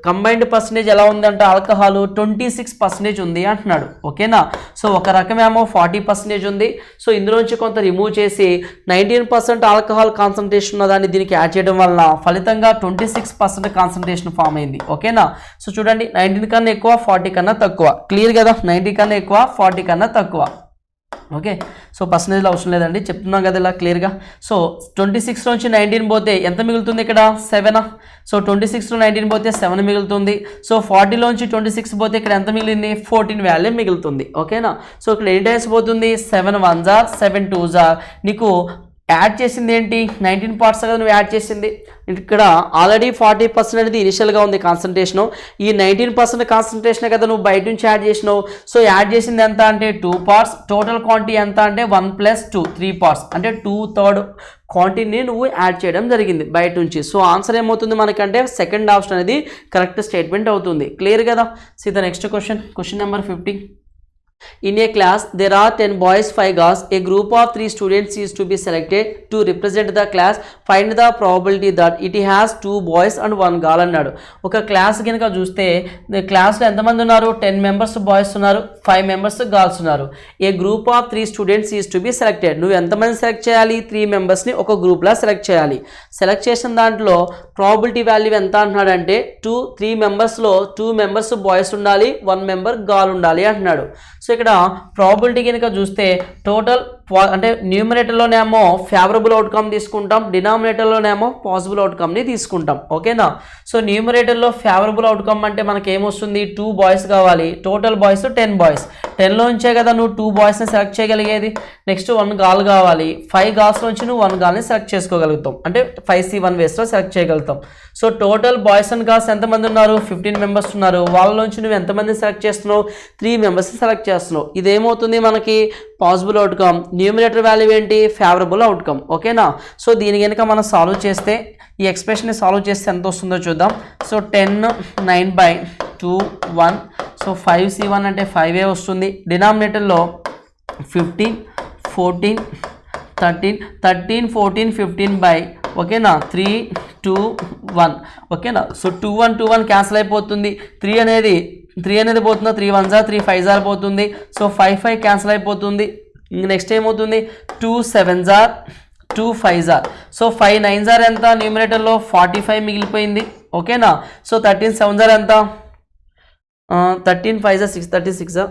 కంబైన్డ్ పర్సంటేజ్ ఎలా ఉందంటే ఆల్కహాల్ 26% ఉంది అంటున్నాడు. ఓకేనా? సో ఒక రకమేమో 40% ఉంది. సో ఇందులోంచి కొంత రిమూవ్ చేసి 19% ఆల్కహాల్ కాన్సన్ట్రేషన్ ఉన్న దాన్ని దీనికి యాడ్ చేయడం వల్ల ఫలితంగా 26% కాన్సన్ట్రేషన్ ఫామ్ అయింది. ఓకేనా? సో చూడండి, 19 కన్నా ఎక్కువ, 40 కన్నా తక్కువ. క్లియర్ కదా? 90 కన్నా ఎక్కువ, 40 కన్నా తక్కువ. ఓకే, సో పర్సంటేజ్లో అవసరం లేదండి, చెప్తున్నాం కదా ఇలా క్లియర్గా. సో 26 నుంచి 19 పోతే ఎంత మిగులుతుంది? ఇక్కడ 7. సో 26లో 19 పోతే 7 మిగులుతుంది. సో 40లోంచి 26 పోతే ఇక్కడ ఎంత మిగిలింది? 14 వాల్యూ మిగులుతుంది. ఓకేనా? సో ఇక్కడ ఎన్ని టైమ్స్ పోతుంది? 7 1s are 7 2s are. నీకు యాడ్ చేసింది ఏంటి? 19 పార్ట్స్ కదా నువ్వు యాడ్ చేసింది. ఇక్కడ ఆల్రెడీ 40% అనేది ఇనిషియల్గా ఉంది కాన్సన్ట్రేషను. ఈ 19% కాన్సన్ట్రేషన్ కదా నువ్వు బయట నుంచి యాడ్ చేసినావు. సో యాడ్ చేసింది ఎంత అంటే 2 parts. టోటల్ క్వాంటిటీ ఎంత అంటే 1 + 2 3 parts. అంటే 2/3 క్వాంటిటీని నువ్వు యాడ్ చేయడం జరిగింది బయట నుంచి. సో ఆన్సర్ ఏమవుతుంది మనకంటే సెకండ్ ఆప్షన్ అనేది కరెక్ట్ స్టేట్మెంట్ అవుతుంది. క్లియర్ కదా? The next question number 50. In a class, there are 10 boys, 5 girls. A group of 3 students is to be selected to represent the class. Find the probability that it has 2 boys and 1 girl అన్నాడు. ఒక class కనుక చూస్తే క్లాస్లో ఎంతమంది ఉన్నారు? 10 members boys ఉన్నారు, 5 members girls ఉన్నారు. A group of 3 students is to be selected. నువ్వు ఎంతమంది సెలెక్ట్ చేయాలి? 3 మెంబర్స్ని ఒక గ్రూప్లా సెలెక్ట్ చేయాలి. సెలెక్ట్ చేసిన దాంట్లో ప్రాబిలిటీ వాల్యూ ఎంత అంటున్నాడంటే 3 మెంబర్స్లో 2 మెంబర్స్ బాయ్స్ ఉండాలి, 1 మెంబర్ గర్ల్ ఉండాలి అంటున్నాడు. సో ఇక్కడ ప్రాబిలిటీ కనుక చూస్తే టోటల్ అంటే న్యూమరేటర్లోనేమో ఫేవరబుల్ అవుట్కమ్ తీసుకుంటాం, డినామినేటర్లోనేమో పాసిబుల్ అవుట్కమ్ని తీసుకుంటాం. ఓకేనా? సో న్యూమరేటర్లో ఫేవరబుల్ అవుట్కమ్ అంటే మనకి ఏమొస్తుంది? 2 బాయ్స్ కావాలి, టోటల్ బాయ్స్ 10 బాయ్స్. 10లో నుంచే కదా నువ్వు 2 బాయ్స్ని సెలెక్ట్ చేయగలిగేది. నెక్స్ట్ 1 గర్ల్ కావాలి, 5 గర్ల్స్ నుంచి నువ్వు 1 గర్ల్ని సెలెక్ట్ చేసుకోగలుగుతాం, అంటే 5C1 వేస్లో సెలెక్ట్ చేయగలుగుతాం. So total boys and girls ఎంతమంది ఉన్నారు? 15 మెంబర్స్ ఉన్నారు. వాళ్ళ నుంచి నువ్వు ఎంతమంది సెలెక్ట్ చేస్తున్నావు? 3 మెంబర్స్ని సెలెక్ట్ చేస్తున్నావు. ఇదేమవుతుంది మనకి? Possible outcome. న్యూమరేటర్ వాల్యూ ఏంటి? Favourable outcome. ఓకేనా? సో దీని కనుక మనం సాల్వ్ చేస్తే, ఈ ఎక్స్ప్రెషన్ని సాల్వ్ చేస్తే ఎంత వస్తుందో చూద్దాం. సో 10 9/2 1. సో 5C1 అంటే 5 వస్తుంది. డినామినేటర్లో 15 14 13 14 15 ఓకేనా 3 2 1. ఓకేనా? సో 2 1 క్యాన్సిల్ అయిపోతుంది. 3 అనేది పోతుందా? 3 1 3 5 పోతుంది. సో 5 క్యాన్సిల్ అయిపోతుంది. నెక్స్ట్ ఏమవుతుంది? 2 7 2 5 సో 5 9 ఎంత? న్యూమరేటర్లో 45 మిగిలిపోయింది. ఓకేనా? సో 13 7 ఎంత? 13 5 6 36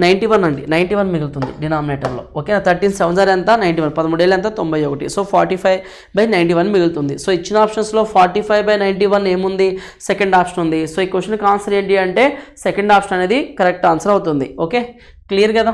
91 అండి. 91 మిగులుతుంది డినామినేటర్లో. ఓకేనా? 13 7 ఎంత? 91. 13 ఎంత? 91. సో 45/91 మిగులుతుంది. సో ఇచ్చిన ఆప్షన్స్లో 45/91 ఏముంది? సెకండ్ ఆప్షన్ ఉంది. సో ఈ క్వశ్చన్కి ఆన్సర్ ఏంటి అంటే సెకండ్ ఆప్షన్ అనేది కరెక్ట్ ఆన్సర్ అవుతుంది. ఓకే, క్లియర్ కదా?